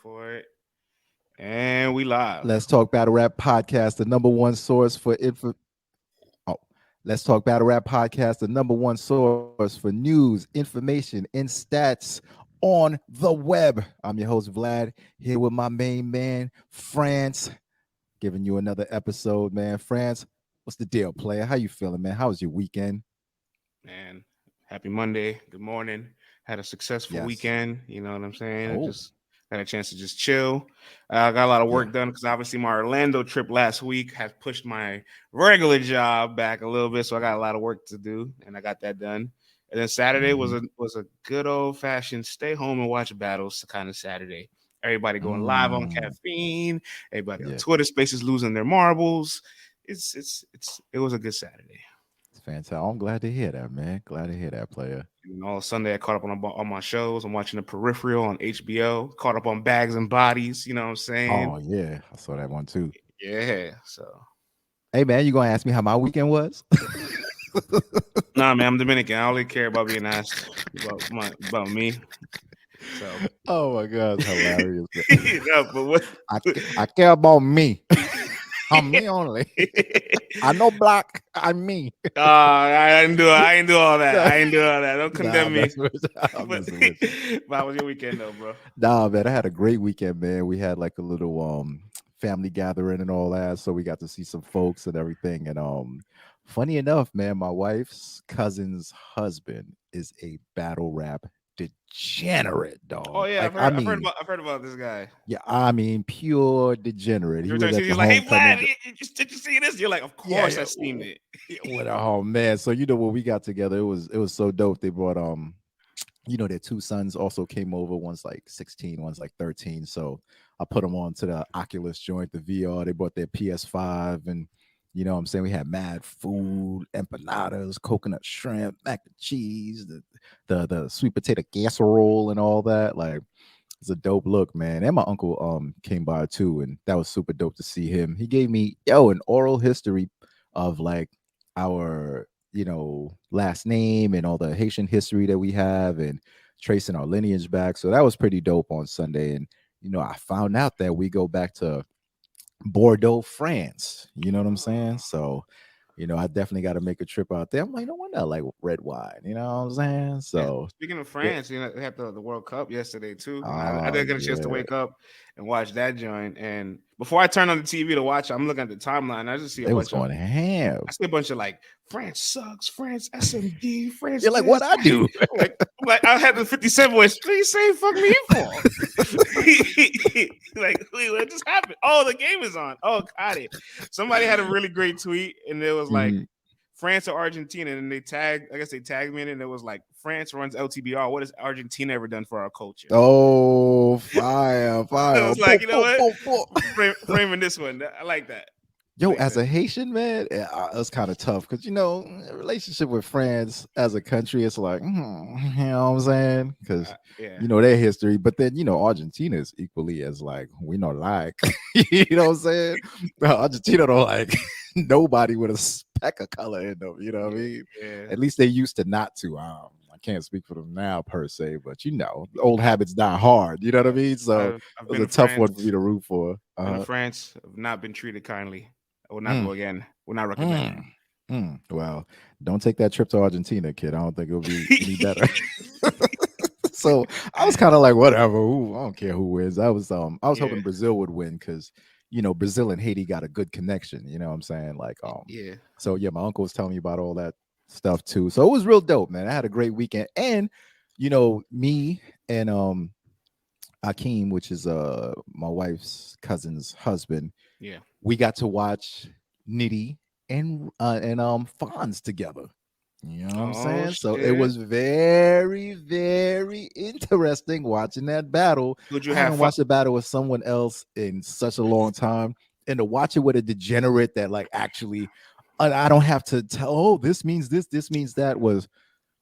for it. And we live. Let's Talk Battle Rap Podcast, the number one source for info. Oh, Let's Talk Battle Rap Podcast, the number one source for news, information, and stats on the web. I'm your host, Vlad, here with my main man, France, giving you another episode, man. France, what's the deal, player? How you feeling, man? How was your weekend? Man, happy Monday. Good morning. Had a successful weekend. You know what I'm saying? Just had a chance to just chill. I got a lot of work done because obviously my Orlando trip last week has pushed my regular job back a little bit. So I got a lot of work to do, and I got that done. And then Saturday was a good old fashioned stay home and watch battles kind of Saturday. Everybody going live on caffeine. Everybody on Twitter Spaces losing their marbles. It was a good Saturday. Fantastic. I'm glad to hear that, man. Glad to hear that, player. And all Sunday, I caught up on my shows. I'm watching The Peripheral on HBO. Caught up on Bags and Bodies. You know what I'm saying? Oh yeah, I saw that one too. Yeah. So, hey man, you gonna ask me how my weekend was? Nah, man, I'm Dominican. I only care about being asked about me. So. Oh my God, it's hilarious. No, but what? I care about me. I'm me only. I know black. I'm me. I didn't do all that. Don't condemn me. But how was your weekend though, bro? Nah, man, I had a great weekend, man. We had like a little family gathering and all that, so we got to see some folks and everything. And funny enough, man, my wife's cousin's husband is a battle rap degenerate, dog. Oh yeah, like, I've heard about this guy. Yeah, I mean, pure degenerate. He's like, "Hey, Vlad, did you see this?" You're like, "Of course, I seen it." Oh man, so when we got together, it was so dope. They brought their two sons also came over. One's like 16, one's like 13. So I put them on to the Oculus joint, the VR. They brought their PS5, and you know what I'm saying, we had mad food, empanadas, coconut shrimp, mac and cheese, the sweet potato casserole and all that. Like, it's a dope look, man. And my uncle came by too, and that was super dope to see him. He gave me an oral history of like our last name and all the Haitian history that we have and tracing our lineage back. So that was pretty dope on Sunday. And I found out that we go back to Bordeaux, France. You know what I'm saying? So, I definitely got to make a trip out there. I'm like, no wonder I like red wine. You know what I'm saying? So, yeah. Speaking of France, they had the World Cup yesterday too. I didn't get a chance to wake up and watch that joint. And before I turn on the TV to watch, I'm looking at the timeline. I just see a bunch of like France sucks, France SMD, France. You're like, what I do? like I had the 57 ways. What are you saying? Fuck me for? Like, wait, what just happened? Oh, the game is on. Oh, got it. Somebody had a really great tweet, and it was like France or Argentina, and they tagged me in it, and it was like, France runs LTBR. What has Argentina ever done for our culture? Oh, fire. It was like, you know what? Framing this one. I like that. As a Haitian, man, it's kind of tough because, a relationship with France as a country, it's like, you know what I'm saying? Because, their history. But then, Argentina is equally as like, we not like, you know what I'm saying? Argentina don't like nobody with a speck of color in them, you know what I mean? Yeah. At least they used to not to. I can't speak for them now per se, but old habits die hard. You know what I mean? So it was a tough one for me to root for. In France, I've not been treated kindly. I will not go again. Will not recommend. Well, don't take that trip to Argentina, kid. I don't think it'll be any better. So I was kind of like, whatever. I don't care who wins. I was hoping Brazil would win because Brazil and Haiti got a good connection. You know what I'm saying? Like, So my uncle was telling me about all that stuff too. So it was real dope, man. I had a great weekend, and me and Akeem, which is my wife's cousin's husband. Yeah, we got to watch Nitty and Fonz together. You know what I'm saying? Shit. So it was very, very interesting watching that battle. I haven't watched a battle with someone else in such a long time, and to watch it with a degenerate that like actually, I don't have to tell. Oh, this means this means that was.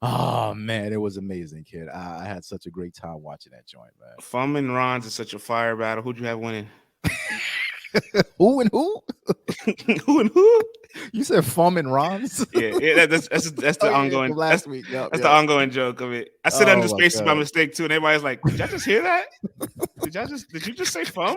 Oh man, it was amazing, kid. I had such a great time watching that joint, man. Fum and Ron's is such a fire battle. Who'd you have winning? Who and who? Who and who? You said Fum and Ron's? Yeah, that's the ongoing from last week. Yep, that's the ongoing joke of it. I said Oh my Underspaces by God. mistake too, and everybody's like, "Did y'all just hear that? Did you just say phone?"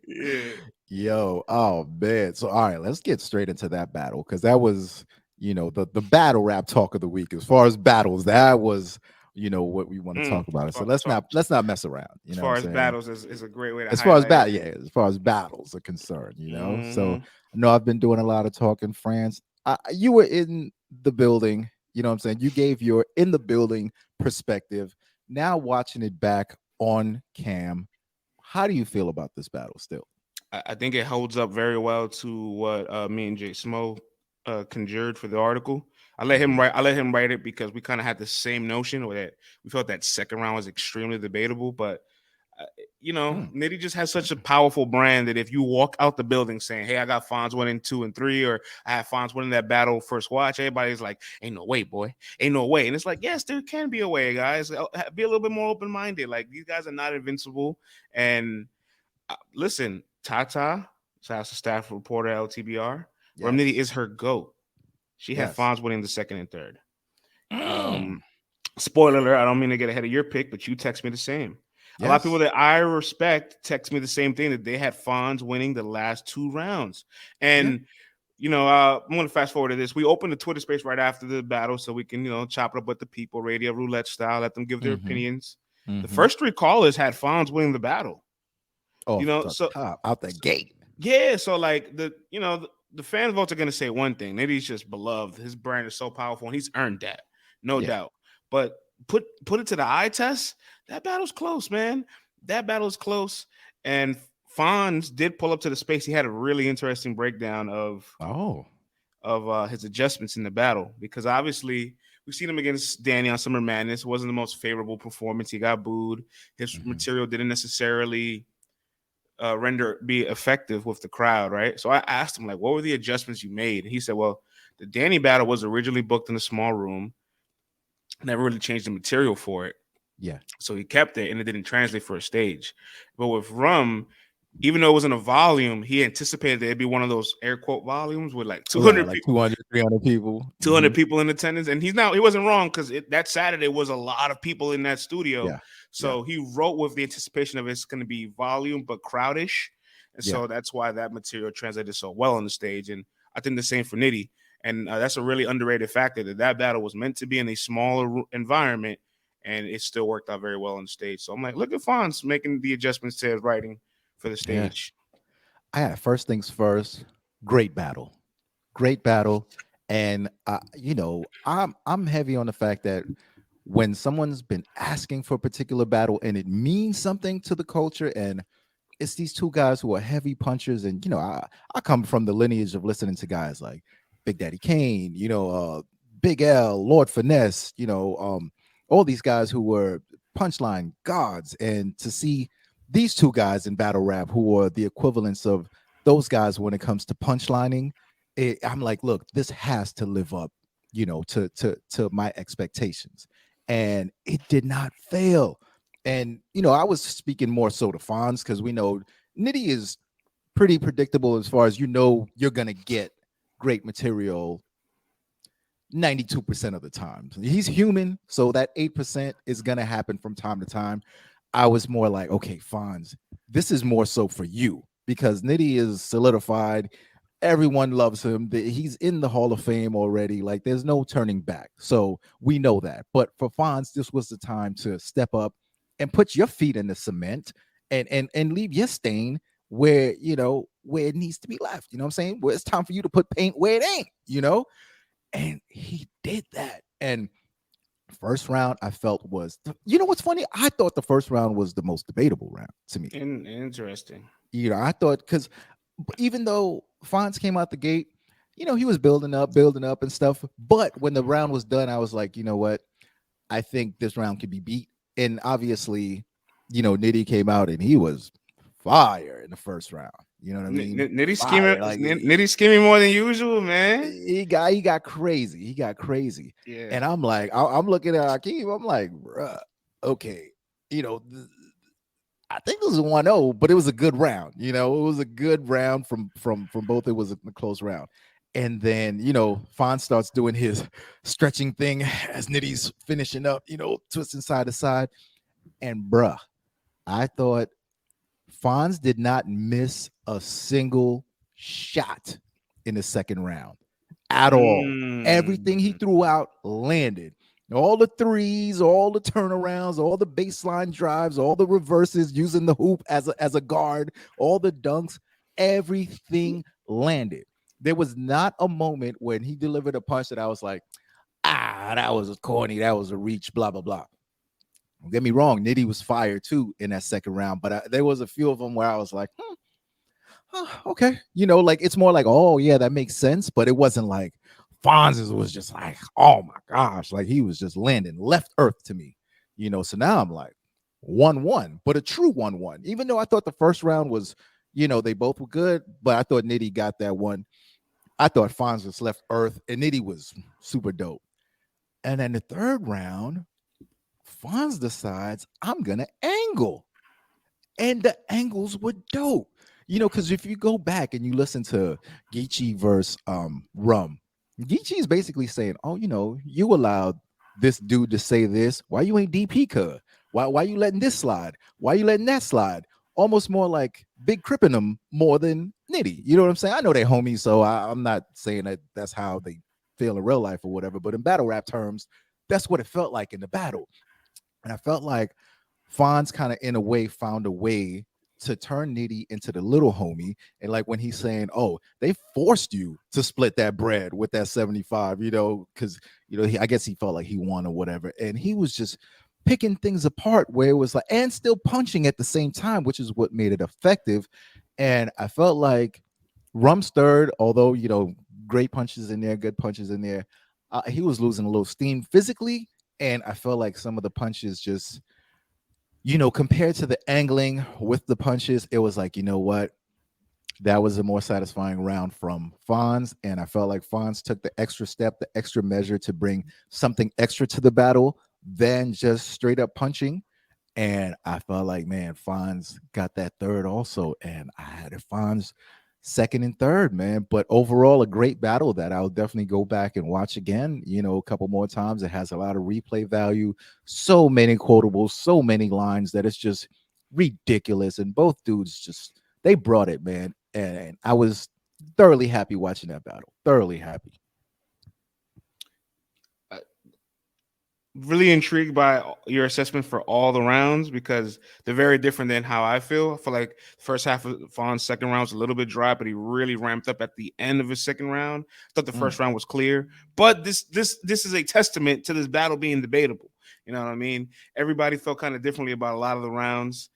Yeah. Yo, oh man. So all right, let's get straight into that battle because that was, the battle rap talk of the week. As far as battles, that was, what we want to talk about. So let's not mess around. You As know what far I'm as saying? battles is a great way to As far as highlight it. as far as battles are concerned, So Mm-hmm. I know I've been doing a lot of talking, France. You were in the building, you know what I'm saying? You gave your in the building perspective. Now watching it back on cam, how do you feel about this battle still? I think it holds up very well to what me and Jay Smo conjured for the article. I let him write it because we kind of had the same notion, or that we felt that second round was extremely debatable. But Nitty just has such a powerful brand that if you walk out the building saying, "Hey, I got Fonz winning 2 and 3," or "I have Fonz winning that battle first watch," everybody's like, "Ain't no way, boy, ain't no way." And it's like, yes, there can be a way, guys. Be a little bit more open minded. Like, these guys are not invincible. And listen, Tata, as a staff reporter at LTBR, Yes. Nitty is her GOAT. She had Yes. Fonz winning the second and third. Spoiler alert, I don't mean to get ahead of your pick, but you text me the same. Yes. A lot of people that I respect text me the same thing, that they had Fonz winning the last 2 rounds. And, I'm going to fast forward to this. We opened the Twitter space right after the battle so we can, chop it up with the people, radio roulette style, let them give their opinions. The first 3 callers had Fonz winning the battle. So top, out the gate. Yeah, so like the fan votes are going to say one thing. Nitty's just beloved. His brand is so powerful, and he's earned that, no doubt. But put it to the eye test. That battle's close, man. That battle is close. And Fonz did pull up to the space. He had a really interesting breakdown of his adjustments in the battle, because obviously we've seen him against Danny on Summer Madness. It wasn't the most favorable performance. He got booed. His material didn't necessarily be effective with the crowd, right? So I asked him, like, what were the adjustments you made? And he said, well, the Danny battle was originally booked in a small room. Never really changed the material for it. Yeah. So he kept it, and it didn't translate for a stage. But with Rum, even though it was in a volume, he anticipated that it'd be one of those air quote volumes with like 200 like people. 200, 300 people. 200 people in attendance. And he wasn't wrong, because that Saturday was a lot of people in that studio. Yeah. So he wrote with the anticipation of it's going to be volume but crowdish. And so that's why that material translated so well on the stage. And I think the same for Nitty. And that's a really underrated factor, that battle was meant to be in a smaller environment, and it still worked out very well on the stage. So I'm like, look at Fonz making the adjustments to his writing for the stage. First things first, great battle. And I'm heavy on the fact that when someone's been asking for a particular battle and it means something to the culture, and it's these 2 guys who are heavy punchers, and I come from the lineage of listening to guys like Big Daddy Kane, Big L, Lord Finesse, all these guys who were punchline gods, and to see these 2 guys in battle rap who are the equivalents of those guys when it comes to punchlining, I'm like, look, this has to live up, to my expectations, and it did not fail. And I was speaking more so to Fonz, because we know Nitty is pretty predictable as far as you're gonna get great material 92% of the time. He's human, so that 8% is gonna happen from time to time. I was more like, okay, Fonz, this is more so for you, because Nitty is solidified. Everyone loves him. He's in the Hall of Fame already. Like, there's no turning back. So we know that. But for Fonz, this was the time to step up and put your feet in the cement and leave your stain where it needs to be left. You know what I'm saying? Where it's time for you to put paint where it ain't, and he did that. And first round, I felt was, what's funny? I thought the first round was the most debatable round to me. Interesting. I thought, because even though Fonz came out the gate, he was building up and stuff. But when the round was done, I was like, you know what? I think this round could be beat. And obviously, Nitty came out and he was fire in the first round. You know what I mean? Nitty scheming more than usual, man. He got crazy. Yeah. And I'm like, I'm looking at Akeem. I'm like, bruh, okay, I think it was a 1-0, but it was a good round. It was a good round from both. It was a close round. And then, Fonz starts doing his stretching thing as Nitty's finishing up, twisting side to side. And bruh, I thought Fonz did not miss a single shot in the second round at all. Everything he threw out landed. All the threes, all the turnarounds, all the baseline drives, all the reverses using the hoop as a guard, all the dunks, everything landed. There was not a moment when he delivered a punch that I was like, that was corny, that was a reach, blah, blah, blah. Don't get me wrong, Nitty was fire too in that second round, but there was a few of them where I was like, okay. Like it's more like, oh, yeah, that makes sense, but it wasn't like, Fonz was just like, oh my gosh, like he was just landing left earth to me, So now I'm like 1-1, but a true 1-1. Even though I thought the first round was, they both were good, but I thought Nitty got that one. I thought Fonz was left earth, and Nitty was super dope. And then the third round, Fonz decides I'm gonna angle, and the angles were dope. Because if you go back and you listen to Geechee versus Rum. Geechee is basically saying, oh, you allowed this dude to say this. Why you ain't DP cuz? Why you letting this slide? Why you letting that slide? Almost more like Big Crippin' them more than Nitty. You know what I'm saying? I know they're homies, so I'm not saying that that's how they feel in real life or whatever. But in battle rap terms, that's what it felt like in the battle. And I felt like Fonz kind of, in a way, found a way to turn Nitty into the little homie. And like when he's saying, oh, they forced you to split that bread with that 75, because, I guess he felt like he won or whatever. And he was just picking things apart where it was like, and still punching at the same time, which is what made it effective. And I felt like Rum's third, although, great punches in there, good punches in there, he was losing a little steam physically. And I felt like some of the punches just, compared to the angling with the punches, it was like, what? That was a more satisfying round from Fonz. And I felt like Fonz took the extra step, the extra measure to bring something extra to the battle than just straight up punching. And I felt like, man, Fonz got that third also. And I had a Fonz second and third, man. But overall, a great battle that I'll definitely go back and watch again, a couple more times. It has a lot of replay value, so many quotables, so many lines that it's just ridiculous. And both dudes just, they brought it, man. And I was thoroughly happy watching that battle. Thoroughly happy. Really intrigued by your assessment for all the rounds because they're very different than how I feel. I feel like the first half of Fonz's second round was a little bit dry, but he really ramped up at the end of his second round. I thought the first round was clear, but this is a testament to this battle being debatable. You know what I mean? Everybody felt kind of differently about a lot of the rounds.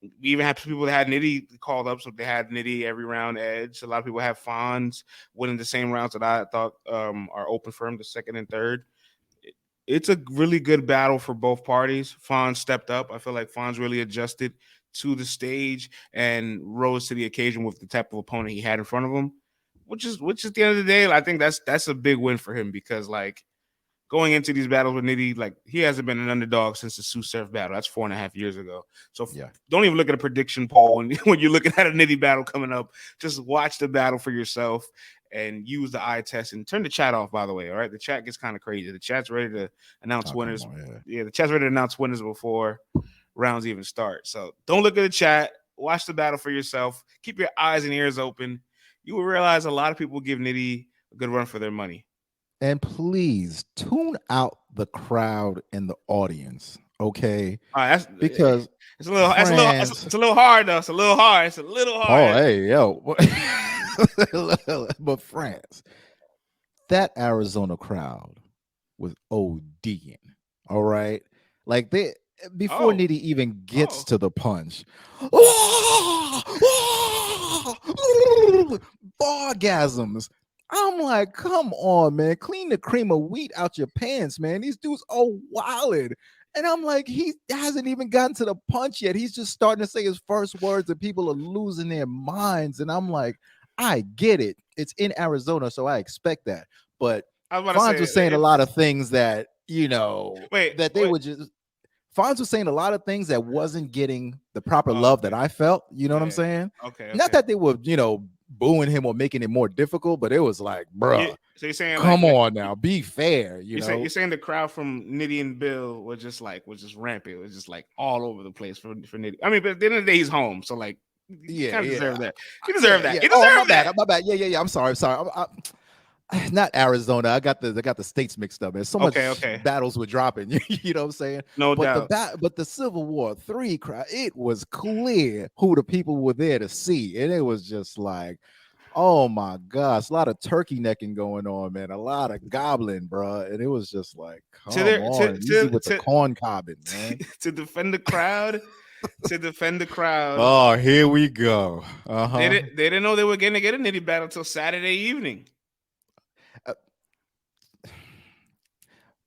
We even had people that had Nitty called up, so they had Nitty every round edge. A lot of people have Fonz winning the same rounds that I thought are open for him, the second and third. It's a really good battle for both parties. Fonz stepped up. I feel like Fonz really adjusted to the stage and rose to the occasion with the type of opponent he had in front of him, which is at the end of the day, I think that's a big win for him because like going into these battles with Nitty, like he hasn't been an underdog since the Sue Surf battle. That's 4.5 years ago. So don't even look at a prediction poll when you're looking at a Nitty battle coming up. Just watch the battle for yourself and use the eye test and turn the chat off, by the way. All right. The chat gets kind of crazy. The chat's ready to announce winners. The chat's ready to announce winners before rounds even start. So don't look at the chat. Watch the battle for yourself. Keep your eyes and ears open. You will realize a lot of people give Nitty a good run for their money. And please tune out the crowd and the audience, okay? Because it's a little hard though. It's a little hard. Oh, hey, yo. But France, that Arizona crowd was ODing. All right. Like before Nitty even gets to the punch. Orgasms. I'm like, come on, man. Clean the cream of wheat out your pants, man. These dudes are wilded. And I'm like, he hasn't even gotten to the punch yet. He's just starting to say his first words and people are losing their minds. And I'm like, I get it. It's in Arizona, so I expect that. But Fonz was saying a lot of things that, that they would just... Fonz was saying a lot of things that wasn't getting the proper love that I felt. You know what I'm saying? Okay. Not that they were, booing him or making it more difficult, but it was like, bruh, so you're saying come on now, be fair. You're saying the crowd from Nitty and Bill was just rampant. It was just like all over the place for Nitty. I mean, but at the end of the day, he's home, so like, you kind of deserve that. You deserve that. You deserve that. My bad. Yeah. I'm sorry. Not Arizona. I got the states mixed up. There's so much battles were dropping. You know what I'm saying? No doubt. But the Civil War 3 crowd, it was clear who the people were there to see, and it was just like, oh my gosh, a lot of turkey necking going on, man. A lot of gobbling, bro, and it was just like, come on, easy with the corn cobbing, man. To defend the crowd. Oh, here we go. They didn't know they were going to get a Nitty battle until Saturday evening.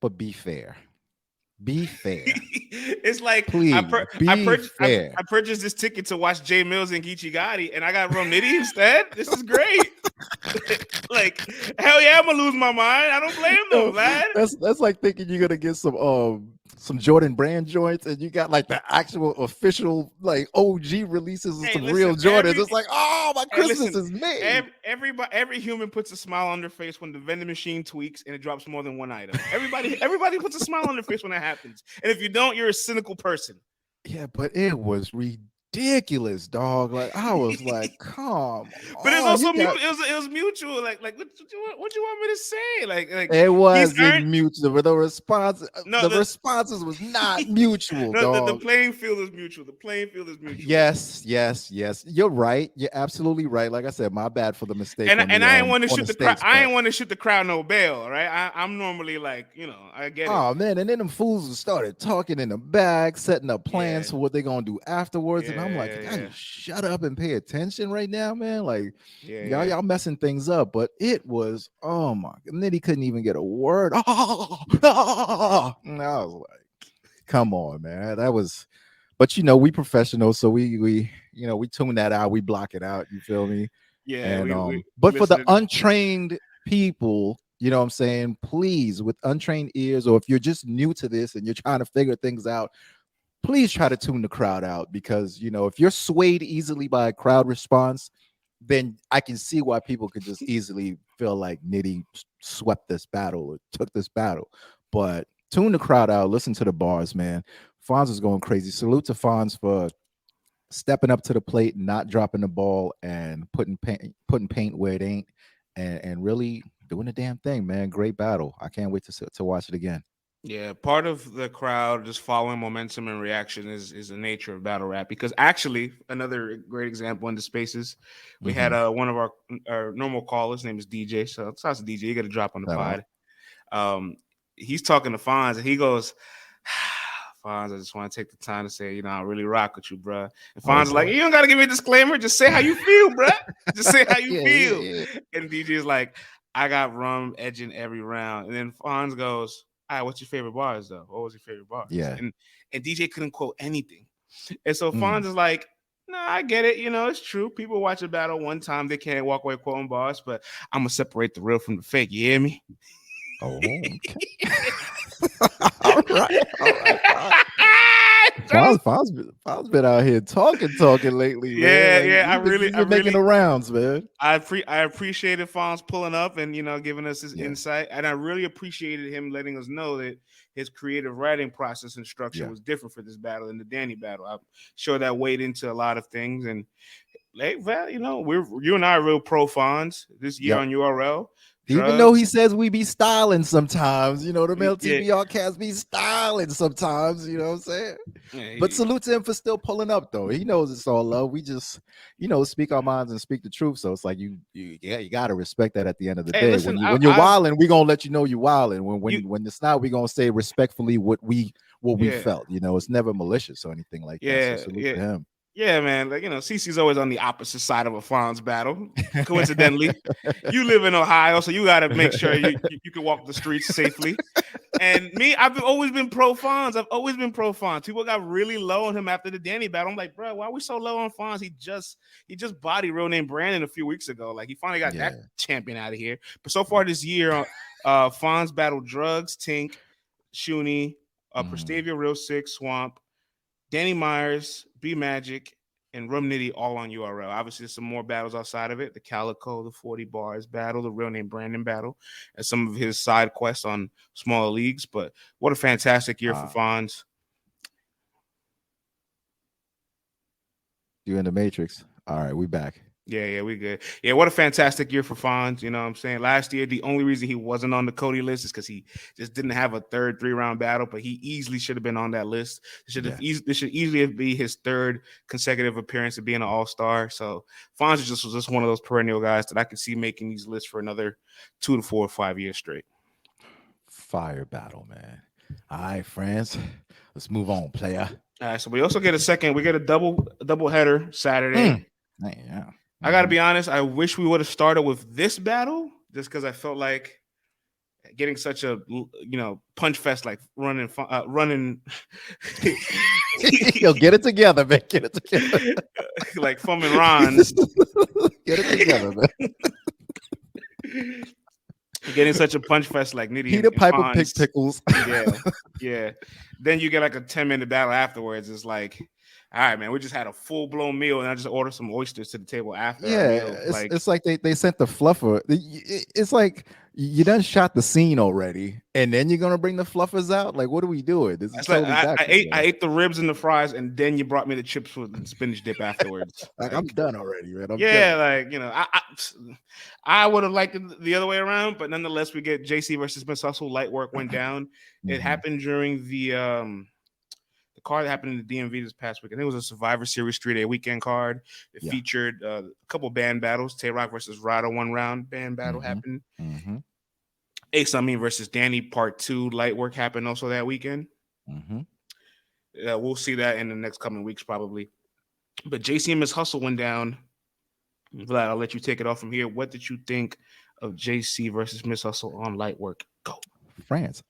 But be fair. It's like, please, I purchased this ticket to watch Jay Mills and Geechee Gotti, and I got Rum Nitty instead. This is great. Like, hell yeah, I'm gonna lose my mind. I don't blame them, Vlad. That's like thinking you're gonna get some Jordan Brand joints, and you got like the actual official like OG releases of some real Jordans. It's like, oh, my Christmas is made. Every human puts a smile on their face when the vending machine tweaks and it drops more than one item. Everybody puts a smile on their face when that happens. And if you don't, you're a cynical person. Yeah, but it was ridiculous, dog. Like, I was like, come but it's also it was mutual. Like what you want me to say? Like it wasn't mutual. But the responses was not mutual. Dog. The playing field is mutual. Yes. You're right. You're absolutely right. Like I said, my bad for the mistake. And I ain't want to shoot the crowd. I ain't want to shoot the crowd no bail. Right? I'm normally like, I get it. Oh man, and then them fools started talking in the back, setting up plans for what they're gonna do afterwards. And I'm like, you shut up and pay attention right now, man. Like, y'all messing things up. But it was, oh my, and then he couldn't even get a word. And I was like, come on, man. That was, but we professionals, so we tune that out, we block it out. You feel me? Yeah. And but for the untrained people, you know what I'm saying, please, with untrained ears, or if you're just new to this and you're trying to figure things out, please try to tune the crowd out, because if you're swayed easily by a crowd response, then I can see why people could just easily feel like Nitty swept this battle or took this battle. But tune the crowd out, listen to the bars, man. Fonz is going crazy. Salute to Fonz for stepping up to the plate, not dropping the ball, and putting paint where it ain't, and really doing the damn thing, man. Great battle. I can't wait to watch it again. Yeah, part of the crowd just following momentum and reaction is the nature of battle rap. Because actually, another great example in the spaces, we had one of our normal callers, his name is DJ. So it's a DJ. You got to drop on the pod. He's talking to Fonz, and he goes, Fonz, I just want to take the time to say, I really rock with you, bro. And Fonz is like, you don't got to give me a disclaimer. Just say how you feel, bro. Just say how you feel. Yeah. And DJ is like, I got Rum edging every round. And then Fonz goes, all right, what's your favorite bars, though? What was your favorite bars? Yeah. And DJ couldn't quote anything. And so Fonz is like, no, I get it. It's true. People watch a battle one time. They can't walk away quoting bars, but I'm going to separate the real from the fake. You hear me? Oh, okay. All right. Fonz been out here talking lately. Yeah. I really making the rounds, man. I appreciated Fonz pulling up and giving us his insight, and I really appreciated him letting us know that his creative writing process and structure was different for this battle than the Danny battle. I'm sure that weighed into a lot of things. And like, Val, you and I are real pro Fonz this year on URL. Even though he says we be styling sometimes, the LTBR cats be styling sometimes, you know what I'm saying? Yeah, but salute to him for still pulling up, though. He knows it's all love. We just, speak our minds and speak the truth. So it's like you got to respect that at the end of the day. Listen, when you're wilding, we're going to let you know you're wilding. When it's not, we're going to say respectfully what we felt. It's never malicious or anything like that. So salute to him. Yeah, man. Like, CeCe's always on the opposite side of a Fonz battle. Coincidentally, you live in Ohio, so you got to make sure you can walk the streets safely. And me, I've always been pro Fonz. People got really low on him after the Danny battle. I'm like, bro, why are we so low on Fonz? He just bodied real name Brandon a few weeks ago. Like, he finally got that champion out of here. But so far this year, Fonz battled Drugs, Tink, Shuni, Prestavia, Real Sick, Swamp, Danny Myers, B Magic, and Rum Nitty all on URL. Obviously, there's some more battles outside of it. The Calico, the 40 Bars battle, the Real Name Brandon battle, and some of his side quests on smaller leagues. But what a fantastic year for Fonz. You in the Matrix. All right, we back. Yeah, we good. Yeah, what a fantastic year for Fonz. You know what I'm saying? Last year, the only reason he wasn't on the Cody list is because he just didn't have a third 3-round battle, but he easily should have been on that list. This should easily be his third consecutive appearance of being an all-star. So Fonz was just one of those perennial guys that I could see making these lists for another 2 to 4 or 5 years straight. Fire battle, man. All right, friends. Let's move on, player. All right, so we also get a double header Saturday. Yeah. I got to be honest. I wish we would have started with this battle just because I felt like getting such a punch fest, like running. Yo, get it together, man. Get it together. Like Fum and Ron's. Get it together, man. Getting such a punch fest like Nitty Peter Piper pick pickles. Yeah. Then you get like a 10-minute battle afterwards. It's like, all right, man, we just had a full-blown meal, and I just ordered some oysters to the table after. Yeah, it's like they sent the fluffer. It's like you done shot the scene already, and then you're gonna bring the fluffers out. Like, what are we doing? This is totally I ate the ribs and the fries, and then you brought me the chips with spinach dip afterwards. Like, I'm done already, man. I would have liked it the other way around, but nonetheless, we get JC versus Miss Hustle. Lightwork went down. It happened during the card that happened in the DMV this past week. I think it was a Survivor Series 3-day weekend card. It featured a couple band battles. Tay-Rock versus Rada 1-round band battle happened. Ace Amin versus Danny Part 2 Lightwork happened also that weekend. We'll see that in the next coming weeks probably. But JC and Miss Hustle went down. Vlad, I'll let you take it off from here. What did you think of JC versus Miss Hustle on Lightwork? Go. France,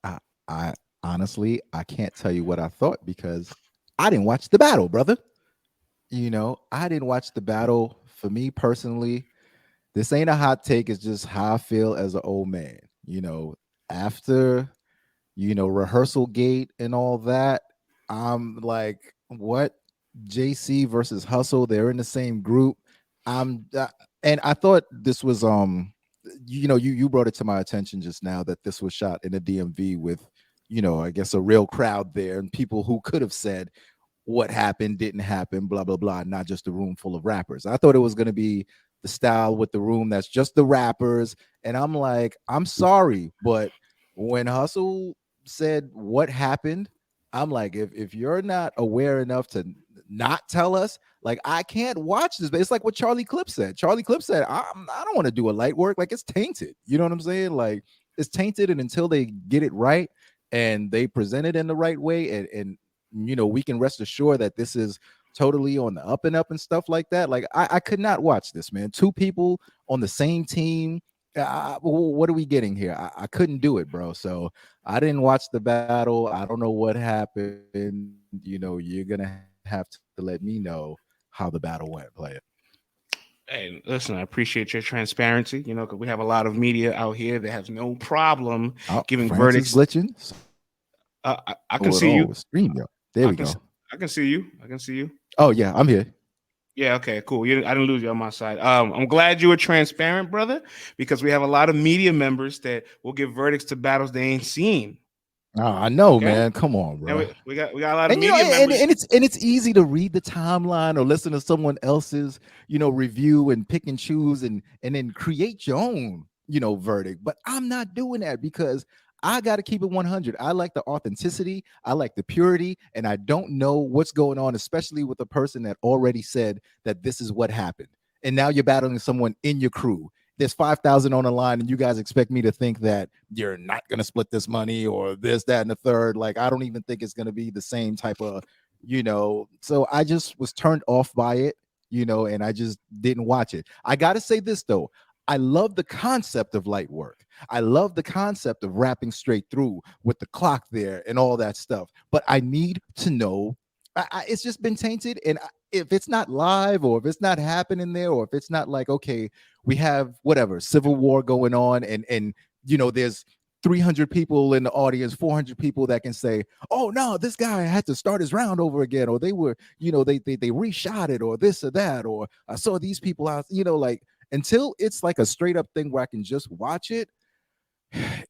I honestly, I can't tell you what I thought because I didn't watch the battle, brother. I didn't watch the battle. For me personally, this ain't a hot take. It's just how I feel as an old man. After, rehearsal gate and all that, I'm like, what? JC versus Hustle, they're in the same group. And I thought this was, you brought it to my attention just now that this was shot in the DMV with, I guess a real crowd there and people who could have said what happened, didn't happen, blah, blah, blah, not just a room full of rappers. I thought it was going to be the style with the room that's just the rappers. And I'm like, I'm sorry, but when Hustle said what happened, I'm like, if you're not aware enough to not tell us, like, I can't watch this. But it's like what Charlie Clip said. Charlie Clip said, I don't want to do a light work. Like, it's tainted. You know what I'm saying? Like, it's tainted. And until they get it right, and they present it in the right way, and we can rest assured that this is totally on the up and up and stuff like that. Like, I could not watch this, man. Two people on the same team. What are we getting here? I couldn't do it, bro. So I didn't watch the battle. I don't know what happened. You're gonna have to let me know how the battle went. Play it. Hey, listen, I appreciate your transparency, because we have a lot of media out here that has no problem giving verdicts. Glitching. I can see you. Stream, yo. There we go. I can see you. Oh, yeah, I'm here. Yeah, okay, cool. I didn't lose you on my side. I'm glad you were transparent, brother, because we have a lot of media members that will give verdicts to battles they ain't seen. I know, man. Come on, bro. We got a lot of media members. And it's easy to read the timeline or listen to someone else's, review and pick and choose and then create your own, verdict. But I'm not doing that because I got to keep it 100. I like the authenticity. I like the purity. And I don't know what's going on, especially with a person that already said that this is what happened. And now you're battling someone in your crew. There's 5,000 on the line, and you guys expect me to think that you're not going to split this money or this, that, and the third. Like, I don't even think it's going to be the same type of, So I just was turned off by it, and I just didn't watch it. I got to say this, though. I love the concept of light work. I love the concept of rapping straight through with the clock there and all that stuff. But I need to know. It's just been tainted. And if it's not live or if it's not happening there or if it's not like, okay, we have whatever civil war going on and there's 300 people in the audience, 400 people that can say, oh no, this guy had to start his round over again, or they were, they reshot it, or this or that, or I saw these people out, like, until it's like a straight up thing where I can just watch it,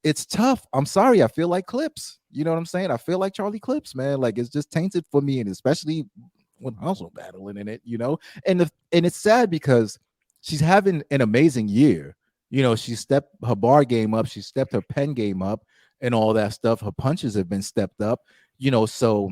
it's tough. I'm sorry. I feel like Clips. You know what I'm saying? I feel like Charlie Clips, man. Like, it's just tainted for me, and especially when Hustle battling in it, and it's sad because she's having an amazing year. She stepped her bar game up, she stepped her pen game up, and all that stuff. Her punches have been stepped up, so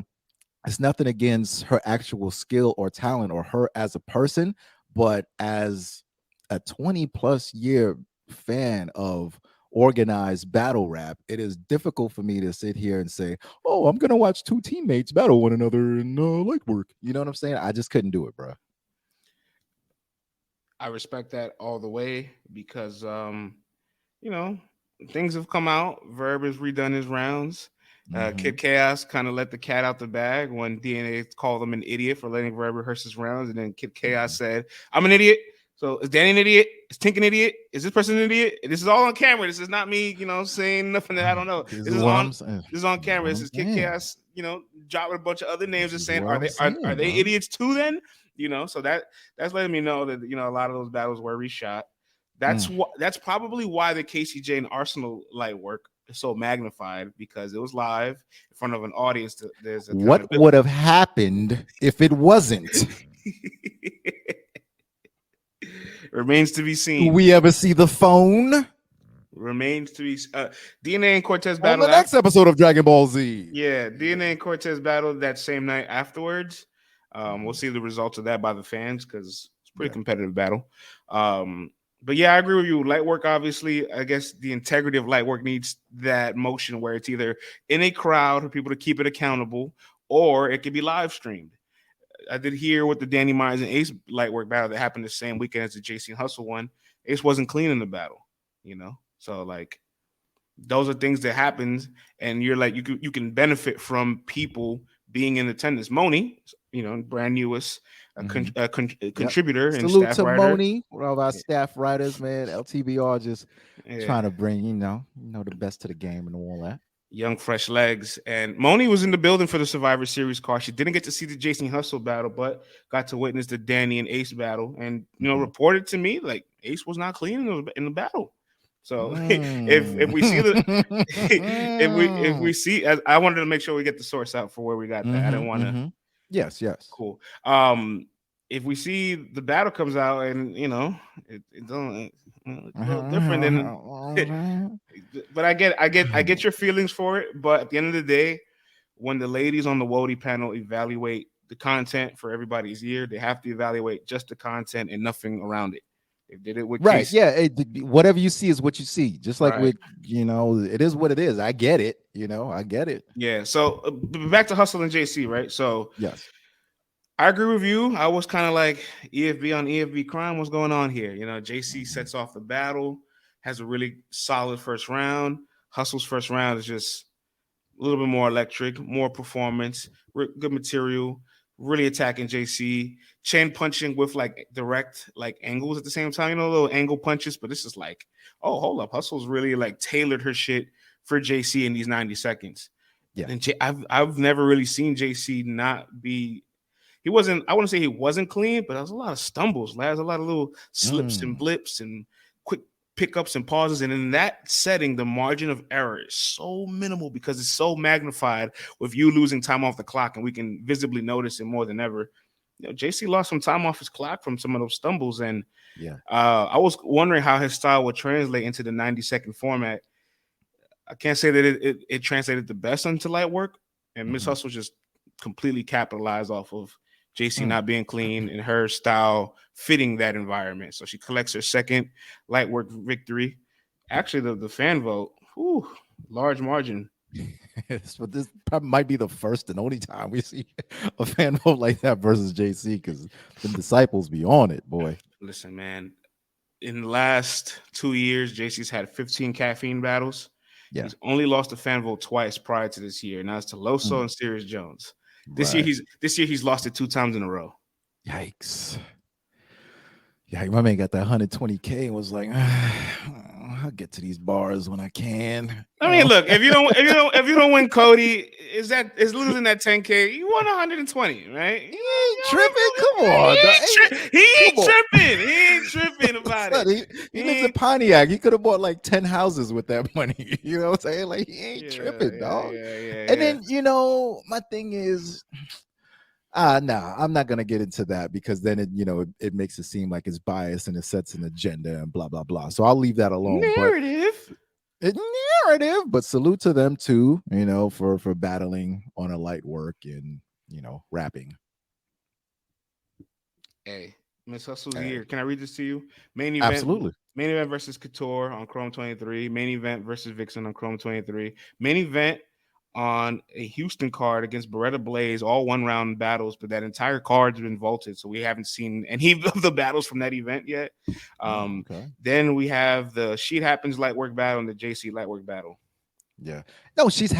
it's nothing against her actual skill or talent or her as a person, but as a 20 plus year fan of organized battle rap, it is difficult for me to sit here and say, oh, I'm gonna watch two teammates battle one another in Litework. You know what I'm saying? I just couldn't do it, bro. I respect that all the way because things have come out. Verb has redone his rounds. Kid Chaos kind of let the cat out the bag when DNA called him an idiot for letting Verb rehearse his rounds, and then Kid Chaos said, I'm an idiot. So is Danny an idiot? Is Tink an idiot? Is this person an idiot? This is all on camera. This is not me, saying nothing that I don't know. This is on camera. This is Kid Chaos, dropping a bunch of other names and saying, are they idiots too then? So that's letting me know that a lot of those battles were reshot. That's probably why the KCJ and Arsenal light work is so magnified, because it was live in front of an audience. What would have happened if it wasn't? Remains to be seen. Do we ever see the phone? Remains to be DNA and Cortez battle on the next episode of Dragon Ball Z. Yeah, DNA and Cortez battled that same night afterwards. We'll see the results of that by the fans, because it's a pretty competitive battle. But yeah, I agree with you. Lightwork, obviously, I guess the integrity of Lightwork needs that motion where it's either in a crowd for people to keep it accountable, or it could be live streamed. I did hear with the Danny Myers and Ace Lightwork battle that happened the same weekend as the JC Hustle one. Ace wasn't clean in the battle, So like, those are things that happens, and you're like, you can benefit from people being in attendance. Moni, brand newest contributor and salute staff to writer. Moni, one of our staff writers, man. LTBR just trying to bring the best to the game and all that. Young fresh legs. And Moni was in the building for the Survivor Series card. She didn't get to see the Jason Hustle battle, but got to witness the Danny and Ace battle, and reported to me like Ace was not clean in the battle. So if we see if we see, I wanted to make sure we get the source out for where we got that. I didn't want to. Yes. Cool. If we see the battle comes out and it don't, it's a little different than. But I get your feelings for it. But at the end of the day, when the ladies on the WOTY panel evaluate the content for everybody's year, they have to evaluate just the content and nothing around it. They did it with right. Casey. Yeah, whatever you see is what you see. Just like with it is what it is. I get it. I get it. Yeah. So back to Hustle and JC, right? So yes, I agree with you. I was kind of like EFB on EFB crime. What's going on here? JC sets off the battle, has a really solid first round. Hustle's first round is just a little bit more electric, more performance, good material, really attacking JC, chain punching with like direct like angles at the same time, little angle punches. But this is like, oh, hold up. Hustle's really like tailored her shit for JC in these 90 seconds. Yeah. And I've never really seen JC not be. He wasn't, I wouldn't say he wasn't clean, but there was a lot of stumbles. There's a lot of little slips and blips and quick pickups and pauses. And in that setting, the margin of error is so minimal because it's so magnified with you losing time off the clock, and we can visibly notice it more than ever. JC lost some time off his clock from some of those stumbles. And I was wondering how his style would translate into the 90-second format. I can't say that it translated the best into light work, and Miss Hustle just completely capitalized off of JC not being clean and her style fitting that environment. So she collects her second light work victory. Actually, the fan vote, large margin. So this probably might be the first and only time we see a fan vote like that versus JC, because the disciples be on it, boy. Listen, man, in the last 2 years, JC's had 15 caffeine battles. Yeah. He's only lost a fan vote twice prior to this year. Now it's to Loso and Sirius Jones. This year he's lost it 2 times in a row. Yikes. Yeah, my man got that 120K and was like, I'll get to these bars when I can. I mean, look, if you don't win Cody, is losing that 10K? You won 120, right? He ain't tripping. Come on, he ain't tripping about it. He lives in Pontiac. He could have bought like 10 houses with that money. You know what I'm saying? Like, he ain't tripping, dog. And then, my thing is, nah, I'm not gonna get into that because then it makes it seem like it's biased and it sets an agenda and blah blah blah. So I'll leave that alone. Narrative, but salute to them too, for battling on a Litework and rapping. Hey, Miss Hustle's here. Can I read this to you? Main event. Absolutely. Main event versus Couture on Chrome 23. Main event versus Vixen on Chrome 23. Main event on a Houston card against Beretta Blaze, all 1-round battles, but that entire card's been vaulted, so we haven't seen any of the battles from that event yet. Okay. Then we have the Sheet Happens Lightwork battle and the JC Lightwork battle. Yeah. No, she's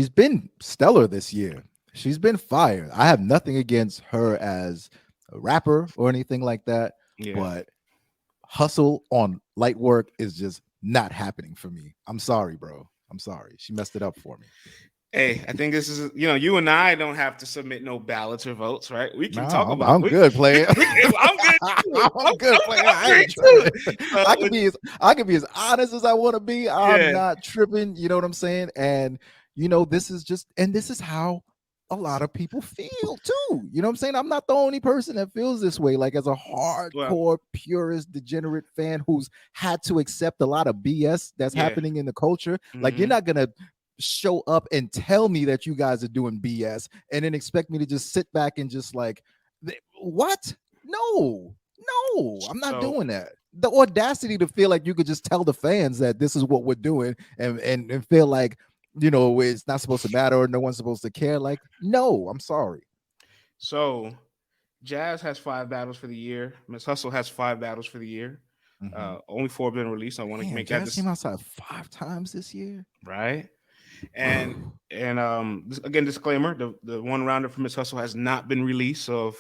been stellar this year. She's been fire. I have nothing against her as a rapper or anything like that, but hustle on Litework is just not happening for me. I'm sorry, bro. I'm sorry. She messed it up for me. Hey, I think this is, you and I don't have to submit no ballots or votes, right? We can talk about I'm good, player. I'm good. I'm good, player. I can be as honest as I want to be. I'm not tripping. You know what I'm saying? And, this is how a lot of people feel too. You know what I'm saying? I'm not the only person that feels this way. Like, as a hardcore, purist, degenerate fan who's had to accept a lot of BS that's happening in the culture. Like, you're not gonna show up and tell me that you guys are doing BS and then expect me to just sit back and just like, what? No, I'm not doing that. The audacity to feel like you could just tell the fans that this is what we're doing and feel like, it's not supposed to matter or no one's supposed to care. Like, no, I'm sorry. So Jazz has 5 battles for the year. Miss Hustle has 5 battles for the year. Only 4 have been released. I want to make Jazz came outside 5 times this year. Right. And again, disclaimer, the 1-rounder for Miss Hustle has not been released. So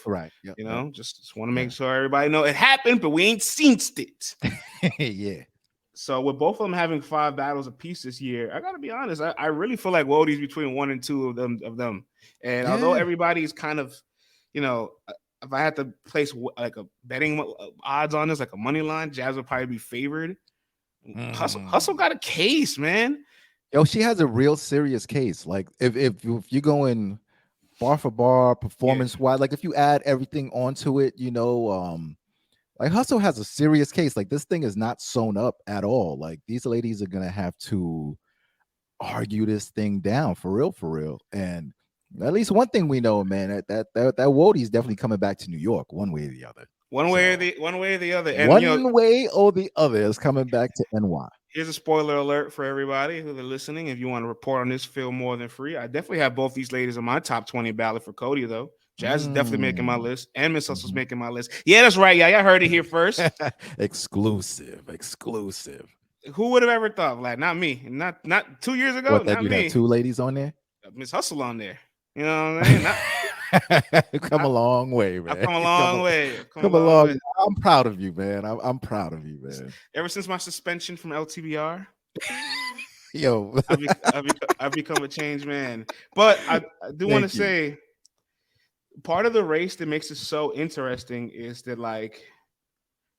just want to make sure everybody know it happened, but we ain't seen it. Yeah. So with both of them having 5 battles apiece this year, I gotta be honest. I really feel like WOTY's between 1 and 2 of them. And although everybody's kind of, if I had to place like a betting odds on this, like a money line, Jazz would probably be favored. Hustle got a case, man. Yo, she has a real serious case. Like, if you're going bar for bar, performance wise, like if you add everything onto it, like Hustle has a serious case. Like, this thing is not sewn up at all. Like, these ladies are gonna have to argue this thing down for real. And at least one thing we know, man, that WOTY is definitely coming back to New York, one way or the other. One way or the other. And, one way or the other is coming back to NY. Here's a spoiler alert for everybody who's listening. If you want to report on this, feel more than free. I definitely have both these ladies on my top 20 ballot for Cody, though. Jazz is definitely making my list, and Miss Hustle's making my list. Yeah, that's right. Yeah, y'all heard it here first. Exclusive. Who would have ever thought, Vlad? Not me. Not 2 years ago. What, that you have 2 ladies on there? Miss Hustle on there. You know what I mean? Come a long way, man. I've come a long way. Come a long way. I'm proud of you, man. I'm proud of you, man. Ever since my suspension from LTBR, yo, I've become a changed man. But I do want to say, part of the race that makes it so interesting is that, like,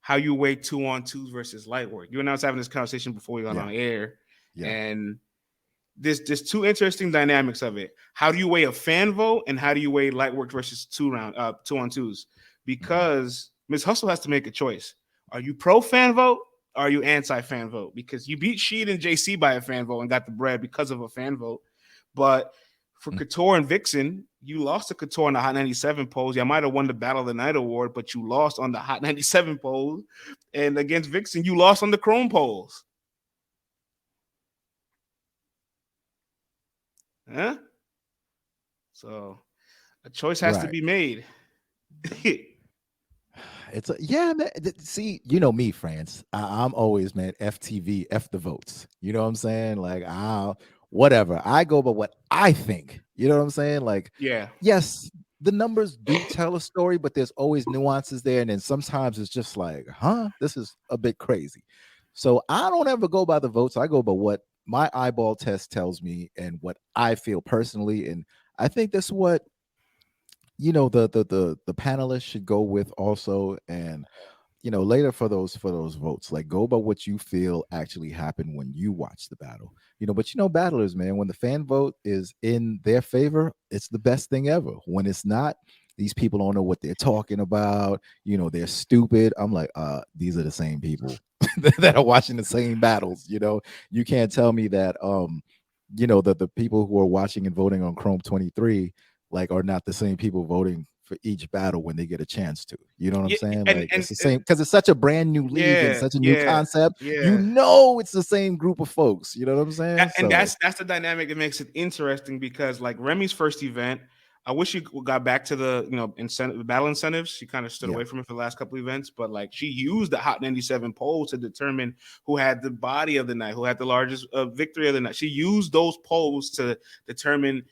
how you weigh 2-on-2s versus Litework. You and I was having this conversation before we got on air, and there's 2 interesting dynamics of it. How do you weigh a fan vote, and how do you weigh Litework versus 2-on-2s? Because Miss Hustle has to make a choice. Are you pro fan vote? Or are you anti fan vote? Because you beat Sheed and JC by a fan vote and got the bread because of a fan vote. But for Couture and Vixen, you lost to Couture on the Hot 97 polls. You might have won the Battle of the Night award, but you lost on the Hot 97 polls. And against Vixen, you lost on the Chrome polls. Huh? So a choice has to be made. It's man. See, you know me, France. I'm always, man, FTV, F the votes. You know what I'm saying? Like, whatever. I go by what I think. You know what I'm saying? Like, yeah. Yes, the numbers do tell a story, but there's always nuances there. And then sometimes it's just like, this is a bit crazy. So I don't ever go by the votes. I go by what my eyeball test tells me and what I feel personally. And I think that's what, the panelists should go with also. And later for those votes, like, go by what you feel actually happened when you watch the battle. But battlers, man, when the fan vote is in their favor, it's the best thing ever. When it's not, these people don't know what they're talking about. They're stupid. I'm like, these are the same people that are watching the same battles. You can't tell me that the people who are watching and voting on Chrome 23 like are not the same people voting for each battle when they get a chance to. You know what I'm saying? Like, it's the same, because it's such a brand new league and such a new concept. It's the same group of folks. You know what I'm saying? And that's the dynamic that makes it interesting, because like Remy's first event, I wish she got back to the battle incentives. She kind of stood away from it for the last couple of events, but like she used the Hot 97 poll to determine who had the body of the night, who had the largest victory of the night. She used those polls to determine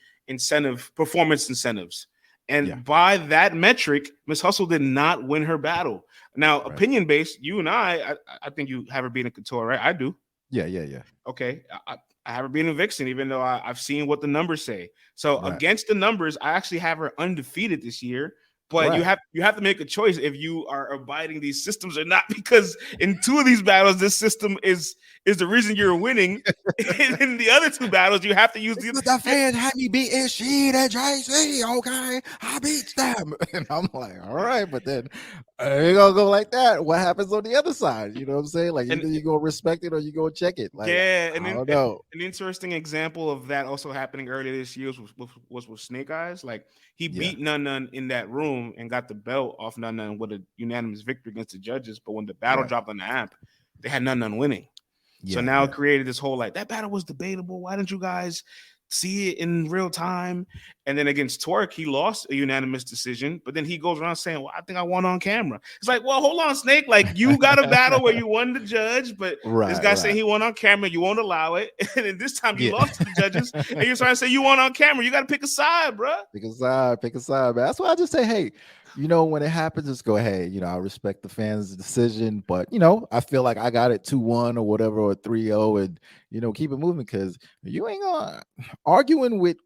performance incentives. And by that metric, Miss Hustle did not win her battle. Now, opinion based, you and I think you have her beating Couture, right? I do. Yeah. Okay. I have her beating Vixen, even though I've seen what the numbers say. So against the numbers, I actually have her undefeated this year. But you have to make a choice if you are abiding these systems or not, because in two of these battles, this system is the reason you're winning. In the other two battles, you have to use the fans had me beating Sheed and JC. Okay, I beat them, and I'm like, all right, but then you gonna go like that. What happens on the other side? You know what I'm saying? Like, either you go respect it or you go check it. Like, I don't know. An interesting example of that also happening earlier this year was with Snake Eyes. Like, he beat None in that room and got the belt off None with a unanimous victory against the judges. But when the battle dropped on the app, they had None winning. So now it created this whole, like, that battle was debatable. Why didn't you guys see it in real time? And then against Twerk, he lost a unanimous decision, but then he goes around saying, well, I think I won on camera. It's like, well, hold on, Snake. Like, you got a battle where you won the judge, but this guy saying he won on camera, you won't allow it. And then this time you lost to the judges, and you're trying to say you won on camera. You got to pick a side, bro. Pick a side, man. That's why I just say, hey, when it happens, just go, hey, I respect the fans' decision, but I feel like I got it 2-1 or whatever, or 3-0, and keep it moving, because you ain't gonna arguing with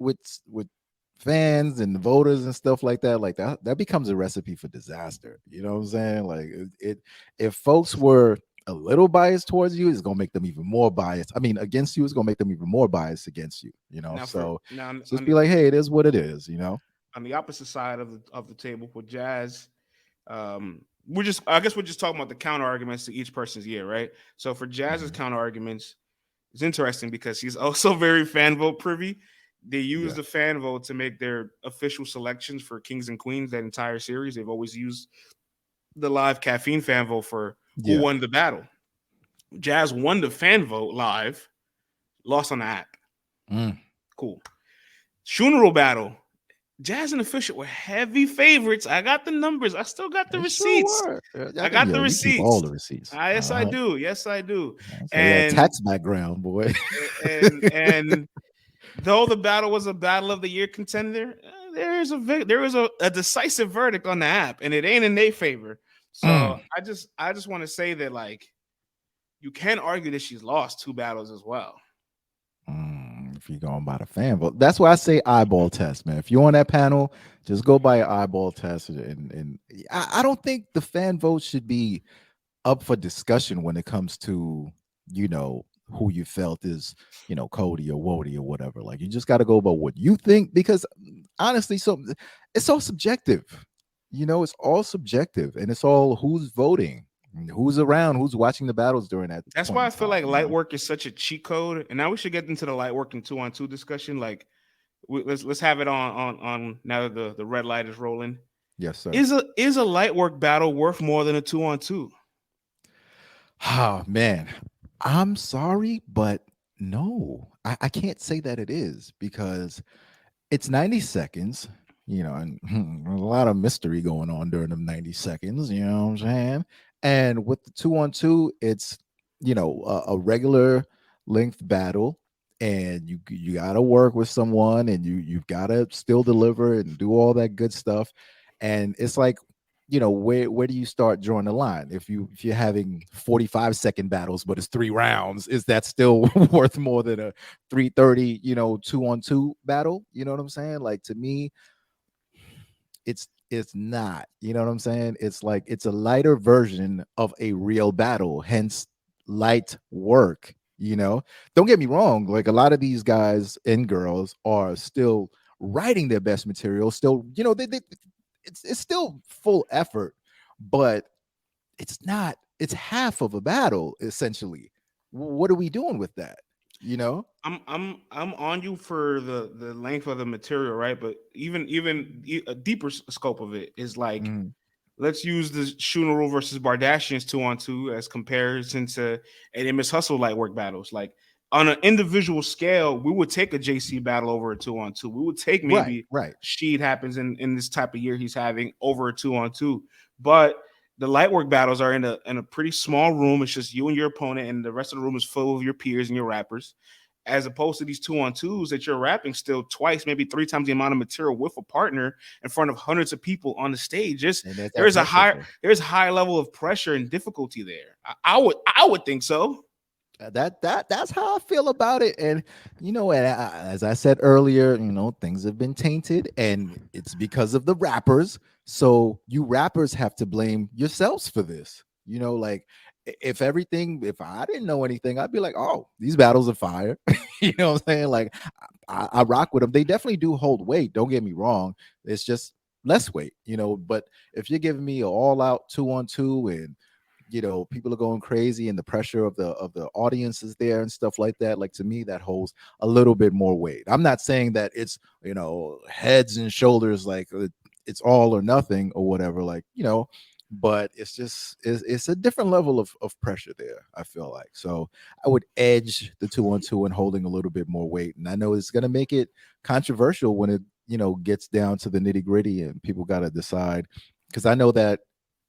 fans and the voters and stuff like that becomes a recipe for disaster. You know what I'm saying? Like, if folks were a little biased towards you, it's gonna make them even more biased. I mean, against you, it's gonna make them even more biased against you. Just be like, hey, it is what it is. On the opposite side of the table with Jazz, we're just talking about the counter arguments to each person's year, right? So for Jazz's counter arguments, it's interesting because she's also very fan vote privy. They use the fan vote to make their official selections for Kings and Queens that entire series. They've always used the live caffeine fan vote for who won the battle. Jazz won the fan vote live, lost on the app. Cool. Funeral battle. Jazz and Official were heavy favorites. I got the numbers. I still got the receipts. I got the receipts. All the receipts. Yes, I do. Yes, I do. And tax background, boy. and though the battle was a battle of the year contender, there was a decisive verdict on the app, and it ain't in their favor. So I just want to say that, like, you can argue that she's lost two battles as well. If you're going by the fan vote, that's why I say eyeball test, man. If you're on that panel, just go by an eyeball test. And I don't think the fan vote should be up for discussion when it comes to, who you felt is, Cody or WOTY or whatever. Like, you just got to go by what you think, because honestly, it's all subjective. It's all subjective, and it's all who's voting, who's around, who's watching the battles during that. That's why I feel like Litework is such a cheat code. And now we should get into the Litework and 2-on-2 discussion. Like, let's have it on now that the red light is rolling. Yes, sir. Is a Litework battle worth more than a 2-on-2? Oh man, I'm sorry, but no, I can't say that it is, because it's 90 seconds. And there's a lot of mystery going on during them 90 seconds. You know what I'm saying? And with the 2-on-2, it's, a regular length battle. and you got to work with someone, and you've got to still deliver and do all that good stuff. And it's like, where do you start drawing the line? If you're having 45-second battles, but it's 3 rounds, is that still worth more than a 3:30, 2-on-2 battle? You know what I'm saying? Like, to me, it's not. You know what I'm saying? It's like, it's a lighter version of a real battle, hence light work. Don't get me wrong, like, a lot of these guys and girls are still writing their best material, still, it's still full effort, but it's half of a battle, essentially. What are we doing with that? I'm on you for the length of the material, right? But even a deeper scope of it is like, let's use the Shunaro versus Bardashians 2-on-2 as comparison to AMS Hustle light work battles. Like, on an individual scale, we would take a JC battle over a 2-on-2. We would take maybe right. Sheed happens in this type of year he's having over a 2-on-2. But the light work battles are in a pretty small room. It's just you and your opponent, and the rest of the room is full of your peers and your rappers. As opposed to these 2-on-2s that you're rapping still twice, maybe 3 times the amount of material with a partner in front of hundreds of people on the stage. Just there's high level of pressure and difficulty there. I would think so. That's how I feel about it. And as I said earlier, things have been tainted, and it's because of the rappers. So you rappers have to blame yourselves for this. Like, if I didn't know anything, I'd be like, oh, these battles are fire. You know what I'm saying? Like, I rock with them. They definitely do hold weight. Don't get me wrong. It's just less weight, but if you're giving me an all out 2-on-2, and people are going crazy, and the pressure of the audience is there and stuff like that, like, to me, that holds a little bit more weight. I'm not saying that it's heads and shoulders, like, it's all or nothing or whatever, like, but it's a different level of pressure there, I feel like. So I would edge the 2-on-2 and holding a little bit more weight. And I know it's going to make it controversial when it gets down to the nitty gritty, and people got to decide, because I know that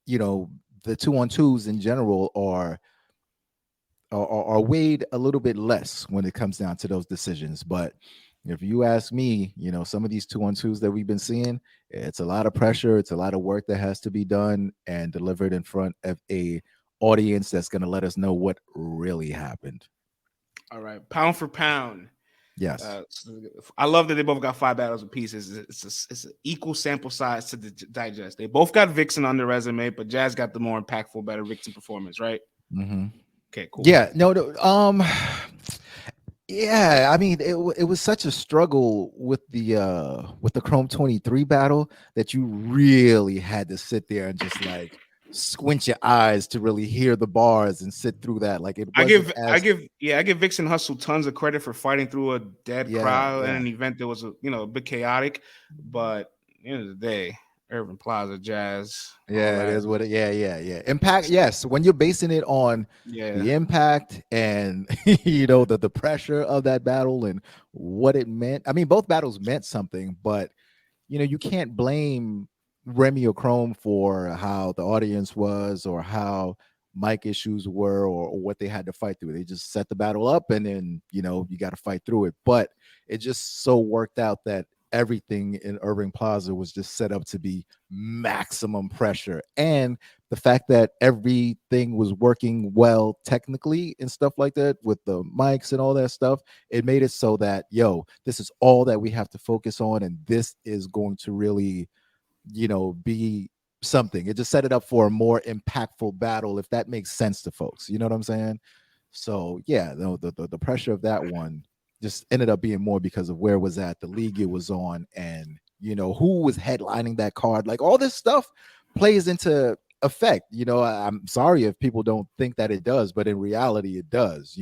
the 2-on-2s in general are weighed a little bit less when it comes down to those decisions. But if you ask me, some of these 2-on-2s that we've been seeing, it's a lot of pressure. It's a lot of work that has to be done and delivered in front of a audience that's going to let us know what really happened. All right. Pound for pound. Yes. I love that they both got 5 battles apiece. It's an equal sample size to digest. They both got Vixen on their resume, but Jazz got the more impactful, better Vixen performance, right? Mm-hmm. Okay, cool. Yeah, no. Yeah, I mean, it was such a struggle with the Chrome 23 battle that you really had to sit there and just like squint your eyes to really hear the bars and sit through that. Like, I give Vixen Hustle tons of credit for fighting through a dead crowd in an event that was a bit chaotic, but at the end of the day, Irving Plaza, Jazz. Yeah, it is what it. Yeah. Impact. Yes, when you're basing it on the impact and the pressure of that battle and what it meant. I mean, both battles meant something, but you can't blame Remy or Chrome for how the audience was or how mic issues were or what they had to fight through. They just set the battle up, and then you got to fight through it. But it just so worked out that everything in Irving Plaza was just set up to be maximum pressure, and the fact that everything was working well technically and stuff like that with the mics and all that stuff, it made it so that this is all that we have to focus on, and this is going to really be something. It just set it up for a more impactful battle, if that makes sense to folks. You know what I'm saying? So yeah, the pressure of that one just ended up being more because of where it was at, the league it was on, and who was headlining that card. Like, all this stuff plays into effect. I'm sorry if people don't think that it does, but in reality it does.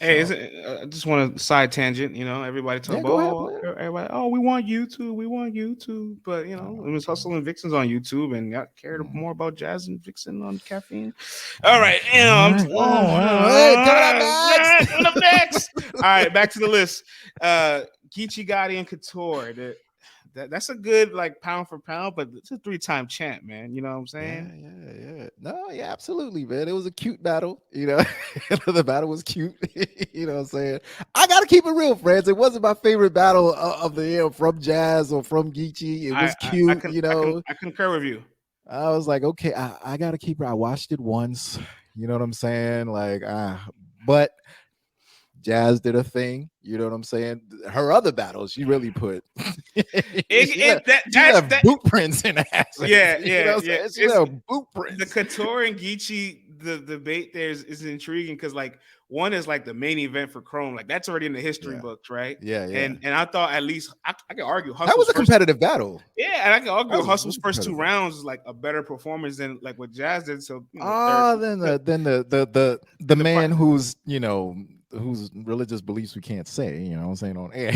Hey, I just want to side tangent. Everybody talk about everybody. Oh, we want YouTube, but it was Hustle and Vixen's on YouTube, and got cared more about Jazz and Vixen on Caffeine. All right, coming up next. All right, back to the list. Geechee Gotti and Couture. That's a good, like, pound for pound, but it's a 3-time champ, man. You know what I'm saying? Yeah. No, yeah, absolutely, man. It was a cute battle. The battle was cute. You know what I'm saying? I gotta keep it real, friends. It wasn't my favorite battle of the year from Jazz or from Geechee. It was cute. I concur with you. I was like, okay, I gotta keep it. I watched it once. You know what I'm saying? Like, but Jazz did a thing. You know what I'm saying? Her other battles, she really put. She left boot prints in the ass. Yeah, you know what I'm saying? She left boot prints. The Couture and Geechee, the debate there is intriguing because like one is like the main event for Chrome, like that's already in the history books, right? Yeah. And I thought at least I could argue Hustle's that was a competitive battle. Yeah, and I can argue Hustle's first 2 rounds is like a better performance than like what Jazz did. So then the man who's whose religious beliefs we can't say, you know what I'm saying, on air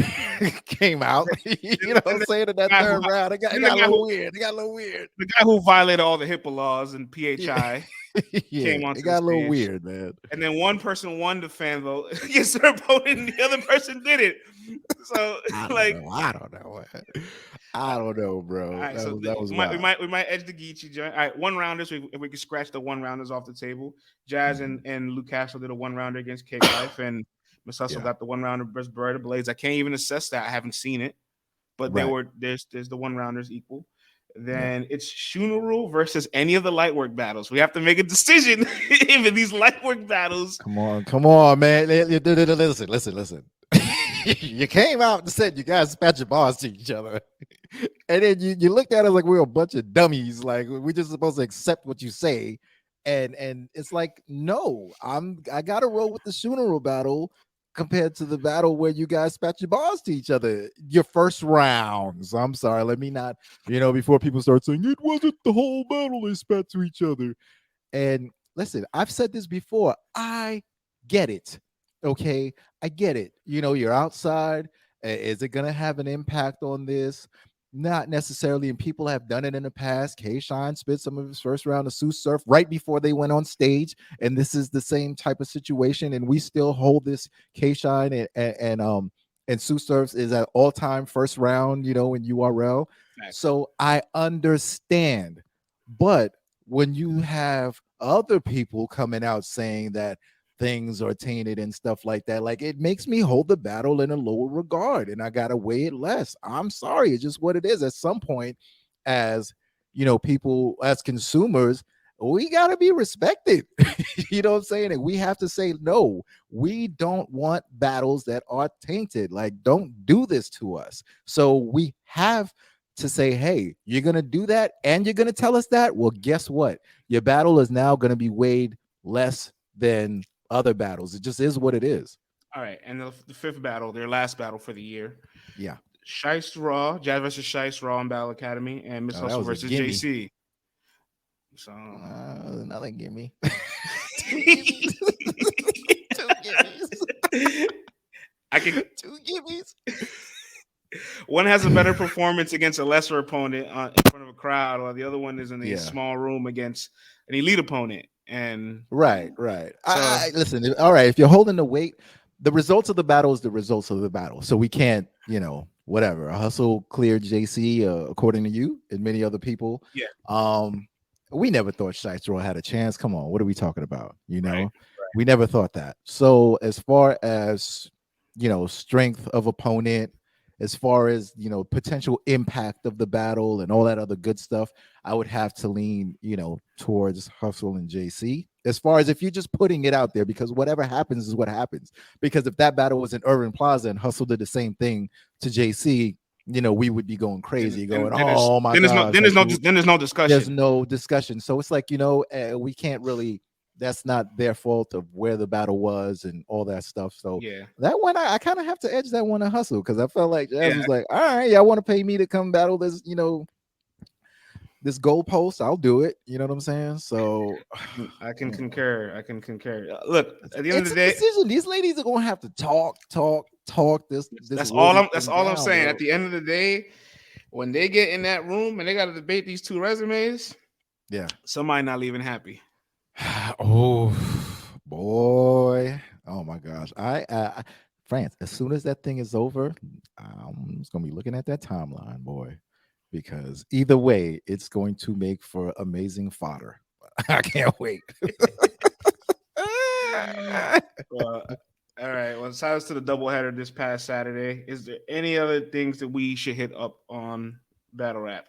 came out, you know what I'm saying, in that third round. It got a little weird. It got a little weird. The guy who violated all the HIPAA laws and PHI came on. It got a little weird, man. And then one person won the fan vote against their opponent, and the other person did it. So I don't know, bro. Right, that was we might edge the Geechee joint. All right, 1-rounders. If we could scratch the 1-rounders off the table. Jazz and Luke Castle did a 1-rounder against Cake Life, and Miss Hustle got the 1-rounder versus Beretta Blades. I can't even assess that. I haven't seen it, but there's the 1-rounders equal. Then it's Shunuru versus any of the Lightwork battles. We have to make a decision in these Lightwork battles. Come on, man. Listen. You came out and said you guys spat your bars to each other, and then you looked at us like we're a bunch of dummies. Like we're just supposed to accept what you say, and it's like, no, I gotta roll with the Shunuru battle compared to the battle where you guys spat your bars to each other. Your first rounds. I'm sorry, let me not, before people start saying it wasn't the whole battle they spat to each other. And listen, I've said this before. I get it. Okay, I get it. You're outside. Is it going to have an impact on this? Not necessarily. And people have done it in the past. K-Shine spit some of his first round of Sue Surf right before they went on stage. And this is the same type of situation. And we still hold this K-Shine and Sue Surf's is at all-time first round, in URL. Nice. So I understand. But when you have other people coming out saying that things are tainted and stuff like that, like, it makes me hold the battle in a lower regard, and I gotta weigh it less. I'm sorry, it's just what it is. At some point, as people, as consumers, we gotta be respected. You know what I'm saying? And we have to say, no, we don't want battles that are tainted. Like, don't do this to us. So we have to say, hey, you're gonna do that and you're gonna tell us that. Well, guess what? Your battle is now gonna be weighed less than other battles. It just is what it is. All right, and the 5th battle, their last battle for the year. Yeah. Shice Raw, Jazz versus Shice Raw in Battle Academy, and Miss Hustle versus JC. So another gimme. Two gimmies. One has a better performance against a lesser opponent in front of a crowd, while the other one is in a small room against an elite opponent. And right. So, listen, all right, if you're holding the weight, the results of the battle is the results of the battle. So we can't, whatever. Hustle cleared JC according to you and many other people. Yeah. We never thought Shice Raw had a chance. Come on, what are we talking about? Right. We never thought that. So as far as strength of opponent, as far as potential impact of the battle and all that other good stuff, I would have to lean towards Hustle and JC. As far as if you're just putting it out there, because whatever happens is what happens. Because if that battle was in Irving Plaza and Hustle did the same thing to JC, we would be going crazy, oh my god. Then there's no discussion. There's no discussion. So it's like, we can't really. That's not their fault of where the battle was and all that stuff. So that one, I kind of have to edge that one to Hustle, because I felt like Jazz was like, all right, y'all want to pay me to come battle this, this goalpost, I'll do it. You know what I'm saying? So I can concur. Look, at the end of the day, decision. These ladies are gonna have to talk. That's all I'm saying. Bro. At the end of the day, when they get in that room and they got to debate these 2 resumes, somebody not leaving happy. Oh boy! Oh my gosh! I France. As soon as that thing is over, I'm just gonna be looking at that timeline, boy, because either way, it's going to make for amazing fodder. I can't wait. Well, all right. Well, besides to the doubleheader this past Saturday, is there any other things that we should hit up on battle rap?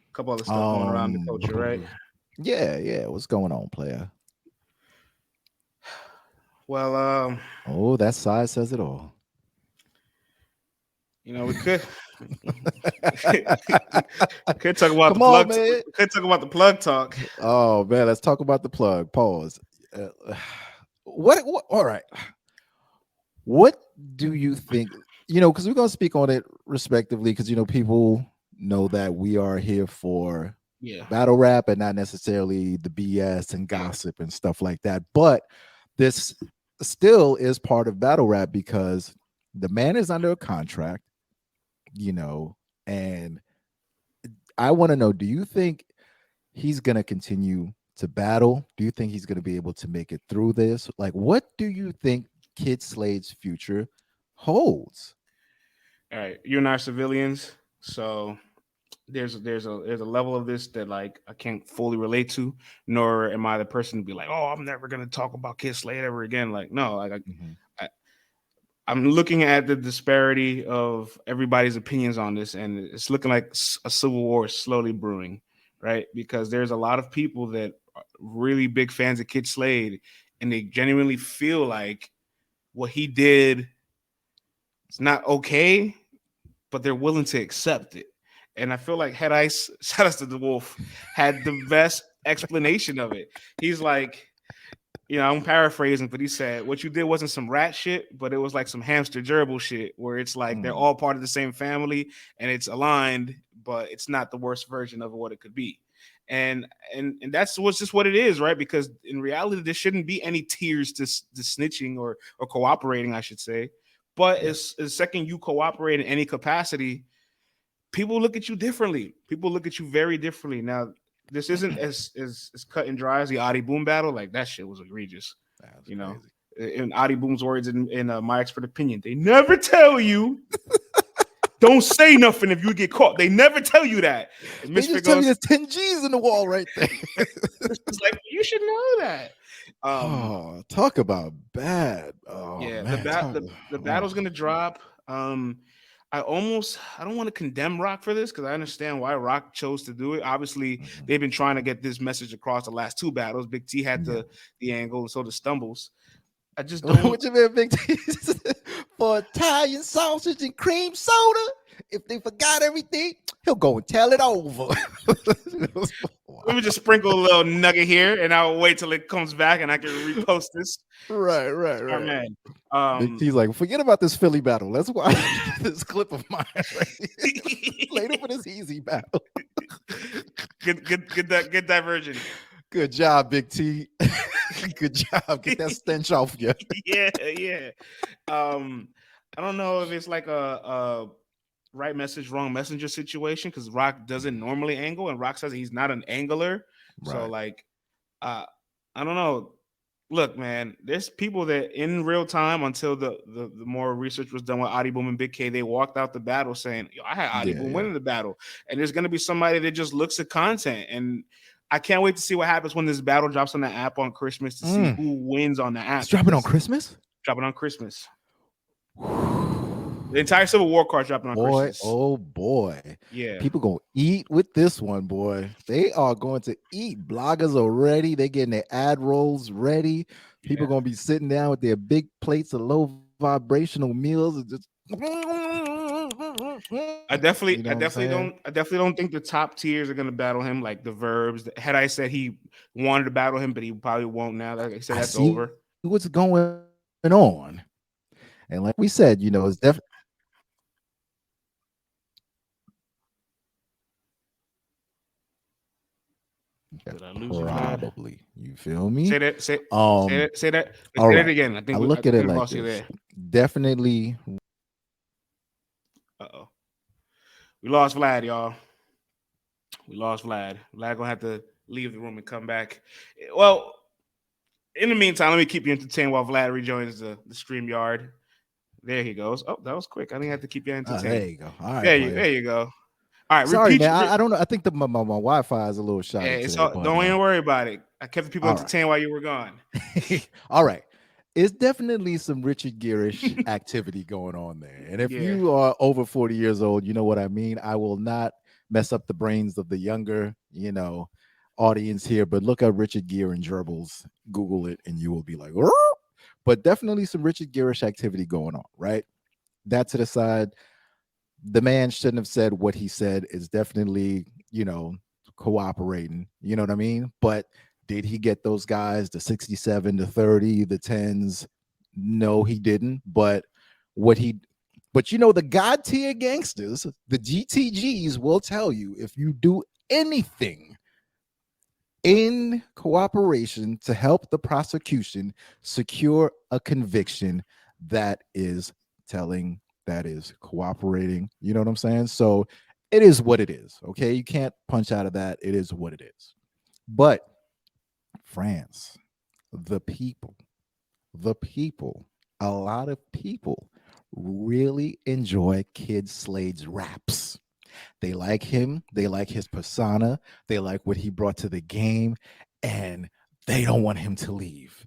A couple other stuff going around the culture, right? Yeah. What's going on, player? Well, oh, that size says it all. We could could talk about Come on, man. we could talk about the plug talk. Oh man, let's talk about the plug. Pause. What? All right. What do you think? Because we're gonna speak on it respectively, because people know that we are here for battle rap and not necessarily the BS and gossip and stuff like that. But this still is part of battle rap because the man is under a contract, and I want to know, do you think he's going to continue to battle? Do you think he's going to be able to make it through this? Like, what do you think Kyd Slade's future holds? All right, you and I are civilians, so there's a level of this that like I can't fully relate to, nor am I the person to be like, oh, I'm never gonna talk about Kyd Slade ever again. Like, no, like I'm looking at the disparity of everybody's opinions on this, and it's looking like a civil war is slowly brewing, right? Because there's a lot of people that are really big fans of Kyd Slade, and they genuinely feel like what he did is not okay, but they're willing to accept it. And I feel like Head Ice, shout out to the Wolf, had the best explanation of it. He's like, I'm paraphrasing, but he said, what you did wasn't some rat shit, but it was like some hamster gerbil shit where it's like they're all part of the same family and it's aligned, but it's not the worst version of what it could be. And that's what's just what it is, right? Because in reality, there shouldn't be any tiers to snitching or cooperating, I should say. But as second you cooperate in any capacity, people look at you differently. People look at you very differently. Now, this isn't as cut and dry as the Adi Boom battle. Like, that shit was egregious. Crazy. In Adi Boom's words, in my expert opinion, they never tell you. Don't say nothing if you get caught. They never tell you that. They just tell you there's 10 G's in the wall right there. It's like, you should know that. Talk about bad. The battle's gonna drop. I don't want to condemn Rock for this because I understand why Rock chose to do it. Obviously, they've been trying to get this message across the last two battles. Big T had the angle, and so the Stumbles. I just don't. What you mean, Big T? For Italian sausage and cream soda. If they forgot everything, he'll go and tell it over. Let me just sprinkle a little nugget here, and I'll wait till it comes back, and I can repost this. Right. Man. Big T's like, forget about this Philly battle. Let's watch this clip of mine. Later for this easy battle. Good diversion. Good job, Big T. Good job. Get that stench off you. Yeah. I don't know if it's like a right message, wrong messenger situation because Rock doesn't normally angle, and Rock says he's not an angler. Right. So, like, I don't know. Look, man, there's people that in real time until the more research was done with Adi Boom and Big K, they walked out the battle saying, yo, I had Adi Boom winning the battle. And there's going to be somebody that just looks at content. And I can't wait to see what happens when this battle drops on the app on Christmas to see who wins on the app. It's dropping on Christmas? Dropping on Christmas. The entire Civil War card dropping on Christmas. Oh, boy. Yeah. People going to eat with this one, boy. They are going to eat. Bloggers are ready. They're getting their ad rolls ready. People going to be sitting down with their big plates of low vibrational meals and just... I definitely don't think the top tiers are going to battle him, like the Verbs. Had I said he wanted to battle him, but he probably won't now. Like I said, that's over. What's going on? And like we said, it's definitely... Did I lose probably you feel me? Say that. Say that. Say right. that again. I think I look at it like this. Definitely. We lost Vlad, y'all. We lost Vlad. Vlad gonna have to leave the room and come back. Well, in the meantime, let me keep you entertained while Vlad rejoins the StreamYard. There he goes. Oh, that was quick. I didn't have to keep you entertained. There you go. All right. There you go. All right, Sorry, repeat. man. I don't know. I think my Wi-Fi is a little shoddy It's today, all, but don't even worry about it. I kept the people all right. entertained while you were gone. All right. It's definitely some Richard Gearish activity going on there. And if Yeah. you are over 40 years old, you know what I mean. I will not mess up the brains of the younger, audience here, but look up Richard Gere and gerbils, Google it, and you will be like, "Rrr!" But definitely some Richard Gearish activity going on, right? That to the side, the man shouldn't have said what he said. Is definitely, cooperating. You know what I mean? But did he get those guys, the 67, the 30, the 10s? No, he didn't. But what he but the God tier gangsters, the GTGs will tell you if you do anything in cooperation to help the prosecution secure a conviction, that is telling, that is cooperating. You know what I'm saying? So it is what it is. Okay. You can't punch out of that. It is what it is. But France, the people, a lot of people really enjoy Kyd Slade's raps. They like him. They like his persona. They like what he brought to the game, and they don't want him to leave.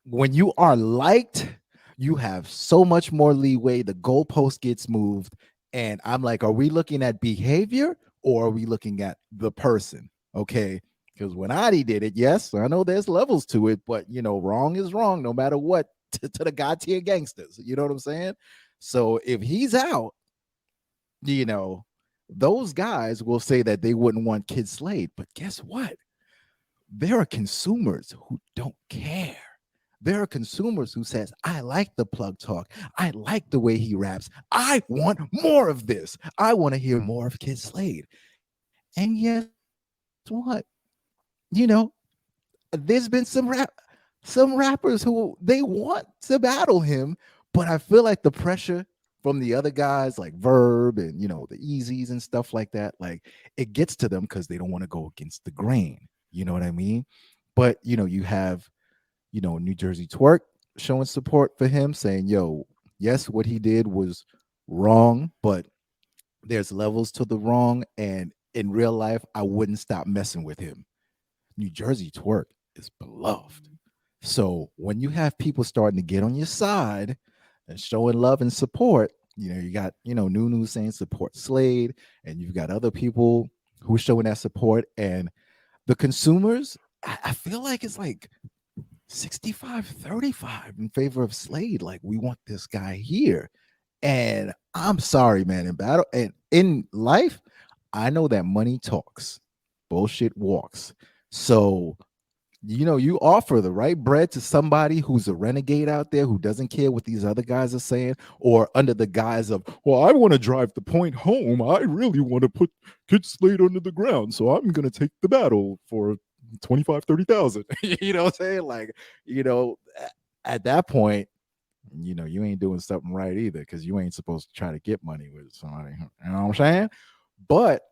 When you are liked, you have so much more leeway. The goalpost gets moved. And I'm like, are we looking at behavior or are we looking at the person? Okay. Because when Adi did it, yes, I know there's levels to it, but wrong is wrong no matter what to the God tier gangsters. You know what I'm saying? So if he's out, you know, those guys will say that they wouldn't want Kyd Slade. But guess what? There are consumers who don't care. There are consumers who says, I like the plug talk. I like the way he raps. I want more of this. I want to hear more of Kyd Slade. And guess what? There's been some rappers who they want to battle him, but I feel like the pressure from the other guys like Verb and the Easies and stuff like that, like it gets to them because they don't want to go against the grain. You know what I mean? But you have New Jersey Twerk showing support for him, saying, yo, yes, what he did was wrong, but there's levels to the wrong. And in real life, I wouldn't stop messing with him. New Jersey Twerk is beloved. So when you have people starting to get on your side and showing love and support, you got, Nunu saying support Slade, and you've got other people who are showing that support. And the consumers, I feel like it's like 65-35 in favor of Slade. Like, we want this guy here. And I'm sorry, man, in battle and in life, I know that money talks, bullshit walks. So, you offer the right bread to somebody who's a renegade out there who doesn't care what these other guys are saying, or under the guise of, well, I want to drive the point home. I really want to put Kyd Slade under the ground. So I'm going to take the battle for 25-30,000. You know what I'm saying? Like, at that point, you ain't doing something right either, because you ain't supposed to try to get money with somebody. You know what I'm saying? But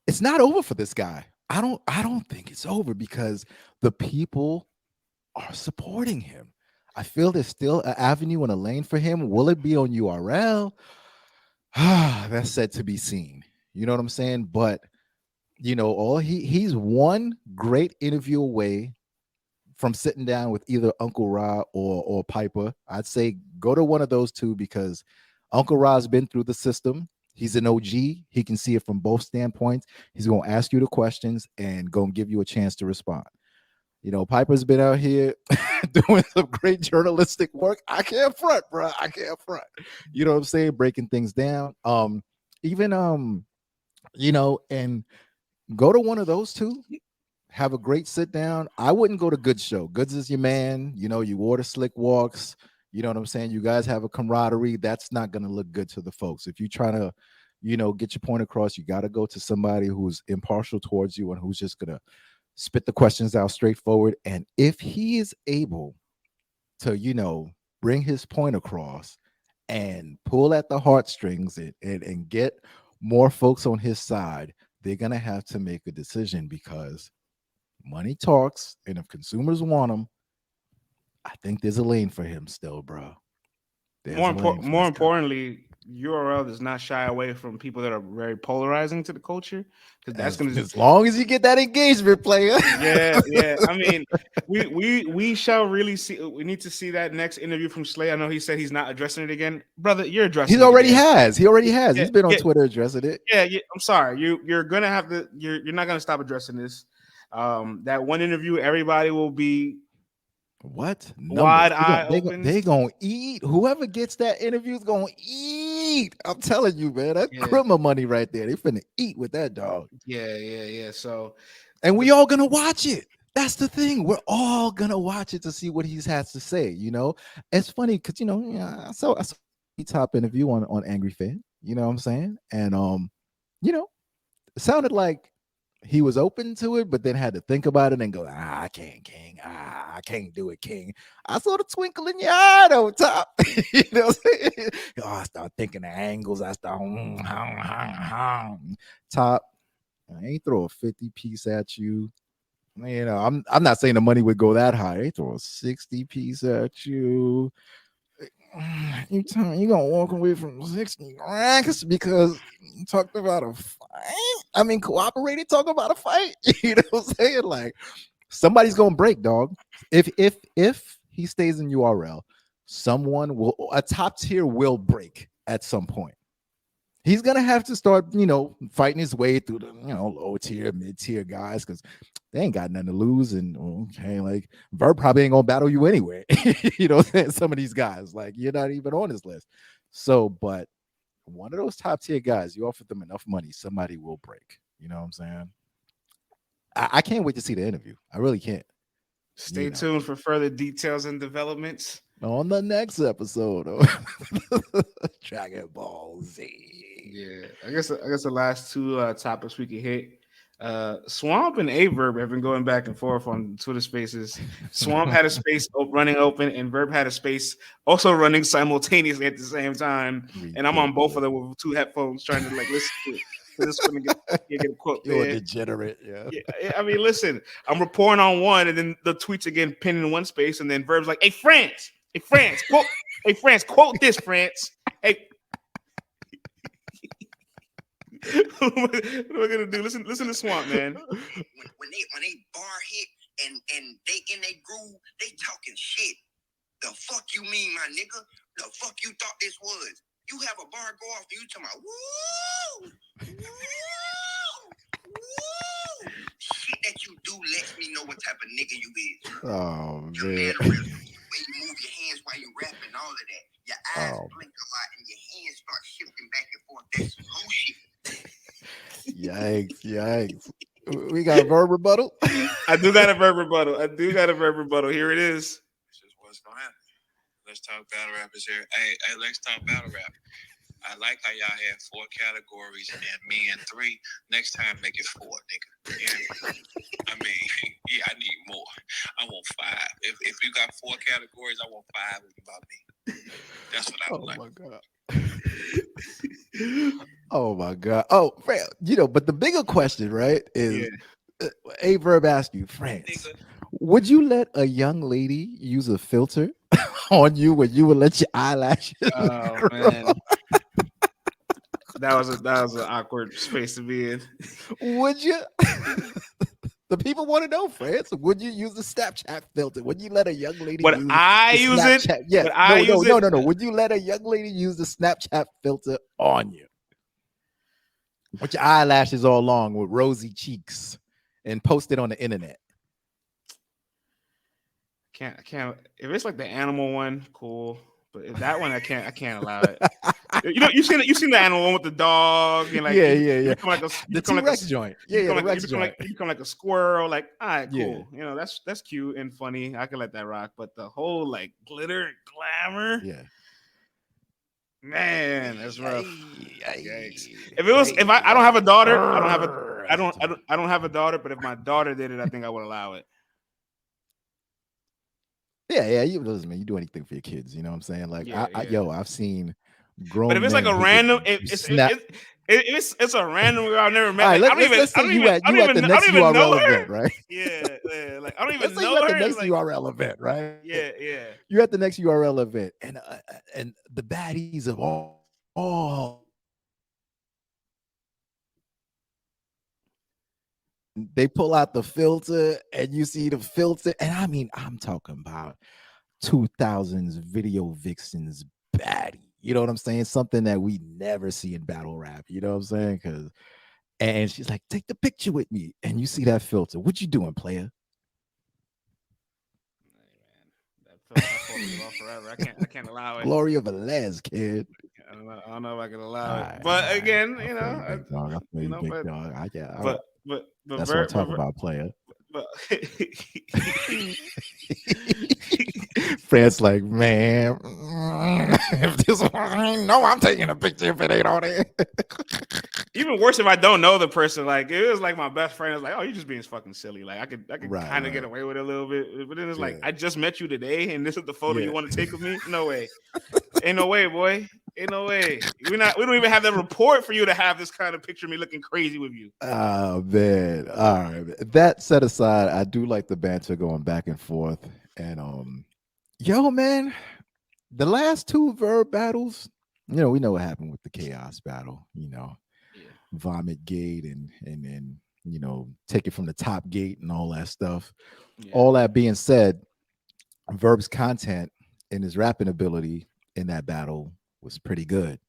it's not over for this guy. I don't think it's over, because the people are supporting him. I feel there's still an avenue and a lane for him. Will it be on URL? That's said to be seen. You know what I'm saying? But all he's one great interview away from sitting down with either Uncle Ra or Piper. I'd say go to one of those two, because Uncle Ra's been through the system. He's an OG. He can see it from both standpoints. He's going to ask you the questions and going to give you a chance to respond. Piper's been out here doing some great journalistic work. I can't front, bro. I can't front. You know what I'm saying? Breaking things down. Even and go to one of those two. Have a great sit down. I wouldn't go to Goods show. Goods is your man. You order slick walks. You know what I'm saying? You guys have a camaraderie. That's not going to look good to the folks. If you're trying to, get your point across, you got to go to somebody who's impartial towards you and who's just going to spit the questions out straightforward. And if he is able to, bring his point across and pull at the heartstrings and get more folks on his side, they're going to have to make a decision, because money talks. And if consumers want him, I think there's a lane for him still, bro. More importantly, URL does not shy away from people that are very polarizing to the culture, because that's going to, as long as you get that engagement, player. yeah. I mean, we shall really see. We need to see that next interview from Slade. I know he said he's not addressing it again, brother. You're addressing. He already it again. has. He already has. Yeah, He's been on Twitter addressing it. Yeah, I'm sorry. You're gonna have to. You're not gonna stop addressing this. That one interview, everybody will be wide eye open. They gonna eat. Whoever gets that interview is gonna eat. I'm telling you, man. That's criminal money right there. They finna eat with that dog. Yeah. So, and we all gonna watch it. That's the thing. We're all gonna watch it to see what he has to say. You know, it's funny because I saw the top interview on Angry Fan. You know what I'm saying? And it sounded like he was open to it, but then had to think about it and go, I can't, King. I can't do it, King. I saw the twinkle in your eye, though, Top. You know what I'm saying? I start thinking of angles. I start, Top. I ain't throw a 50 piece at you. I'm not saying the money would go that high. They throw a 60 piece at you. You tell me you gonna walk away from 60 racks because you talked about a fight? I mean, cooperated, talk about a fight. You know what I'm saying? Like, somebody's gonna break, dog. If he stays in URL, a top tier will break at some point. He's gonna have to start, fighting his way through the, low tier, mid tier guys, because they ain't got nothing to lose. And like Verb probably ain't gonna battle you anyway. Some of these guys, like, you're not even on his list. So, but one of those top tier guys, you offer them enough money, somebody will break. You know what I'm saying? I can't wait to see the interview. I really can't. Stay tuned for further details and developments on the next episode of Dragon Ball Z. Yeah, I guess the last two topics we could hit. Swamp and Averb have been going back and forth on Twitter Spaces. Swamp had a space running open, and Verb had a space also running simultaneously at the same time. And I'm on both of them with two headphones trying to listen to it. So this one get a quote. You're a degenerate, yeah. I mean, listen, I'm reporting on one, and then the tweets again pinned in one space, and then Verb's like, "Hey, France, quote, hey, France, quote this, France, hey." What am I gonna do? Listen to Swamp, man. When they bar hit and they in their groove, they talking shit. The fuck you mean, my nigga? The fuck you thought this was? You have a bar go off, and you talking about woo. Shit that you do lets me know what type of nigga you is. Oh, man. When you move your hands while you rap and all of that, your eyes blink a lot and your hands start shifting back and forth. That's whole shit. Yikes. We got a verb rebuttal. I do got a verb rebuttal. Here it is. This is what's gonna happen. Let's talk battle rappers here. Hey, let's talk battle rap. I like how y'all had 4 categories and me and 3. Next time, make it 4, nigga. Yeah. I mean, yeah, I need more. I want 5. If you got 4 categories, I want 5 about me. That's what I would like. My God. Oh my God. Oh, but the bigger question, right, is A Verb asked you, France, would you let a young lady use a filter on you when you would let your eyelashes grow? Man. That was an awkward space to be in. Would you? The people want to know, France. Would you use the Snapchat filter? Would you let a young lady use Snapchat? It? Yeah. No. Would you let a young lady use the Snapchat filter on you? With your eyelashes all long with rosy cheeks and post it on the internet? I can't. If it's like the animal one, cool. But if that one, I can't allow it. You've seen the animal one with the dog and like yeah. The T-Rex joint. You become like a squirrel. Like, all right, cool. Yeah. That's cute and funny. I can let that rock. But the whole like glitter and glamour, man, that's rough. Yikes. If I don't have a daughter, I don't have a daughter. But if my daughter did it, I think I would allow it. Yeah. You do anything for your kids. You know what I'm saying? Like, I've seen grown. But if it's like a random, it's a random girl I've never met. Right, like, let's say you at the next URL event, right? Yeah. Like I don't even know know her. At the next URL event, right? Yeah. You're at the next URL event, and the baddies of all Oh. They pull out the filter and you see the filter. And I mean, I'm talking about 2000s video vixens baddie. You know what I'm saying? Something that we never see in battle rap. You know what I'm saying? And she's like, take the picture with me. And you see that filter. What you doing, player? That filter off forever. I can't allow it. Gloria Velez, kid. I don't know if I can allow it. But again, but that's what I'm talking about, player. But Fred's like, man, if this one, no, I'm taking a picture if it ain't on it. Even worse if I don't know the person. Like, it was like my best friend was like, oh, you're just being fucking silly. Like, I could kind of get away with it a little bit. But then it's like, I just met you today and this is the photo you want to take of me? No way. Ain't no way, boy. Ain't no way. We don't even have that report for you to have this kind of picture of me looking crazy with you. Oh man. All right. That set aside, I do like the banter going back and forth. And yo, man, the last two Verb battles, we know what happened with the Chaos battle, Vomit Gate and take it from the top gate and all that stuff. Yeah. All that being said, Verb's content and his rapping ability in that battle was pretty good.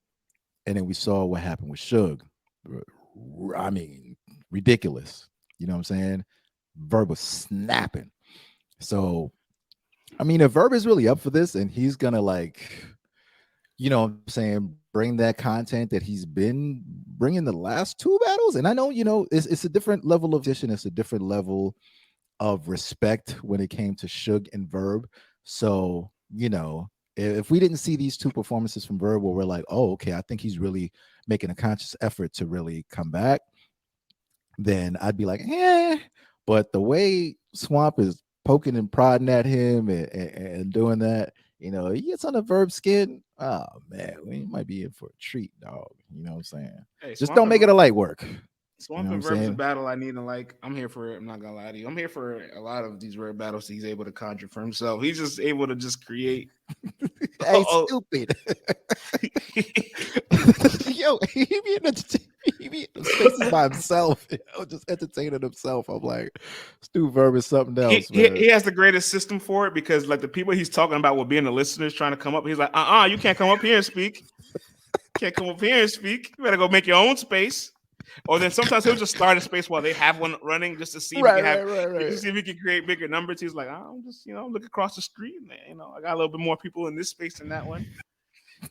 And then we saw what happened with Suge. I mean, ridiculous. You know what I'm saying? Verb was snapping. So, I mean, if Verb is really up for this and he's gonna bring that content that he's been bringing the last two battles. And I know, it's a different level of vision. It's a different level of respect when it came to Suge and Verb. So, if we didn't see these two performances from Verb where we're like, oh, okay, I think he's really making a conscious effort to really come back, then I'd be like, but the way Swamp is poking and prodding at him and doing that, he gets on the Verb skin. Oh man, we might be in for a treat, dog. You know what I'm saying? Hey, just don't make it a light work. Swamp and Verb's a battle I need to like. I'm here for it. I'm not gonna lie to you. I'm here for a lot of these Verb battles he's able to conjure for himself. He's just able to just create. Hey, stupid. Yo, he be in spaces by himself, just entertaining himself. I'm like, Stu Verb is something else. He has the greatest system for it because like the people he's talking about will be in the listeners trying to come up. He's like, you can't come up here and speak. Can't come up here and speak. You better go make your own space. Or then sometimes he'll just start a space while they have one running just to see see if he can create bigger numbers. He's like, I'm just look across the street, man. I got a little bit more people in this space than that one.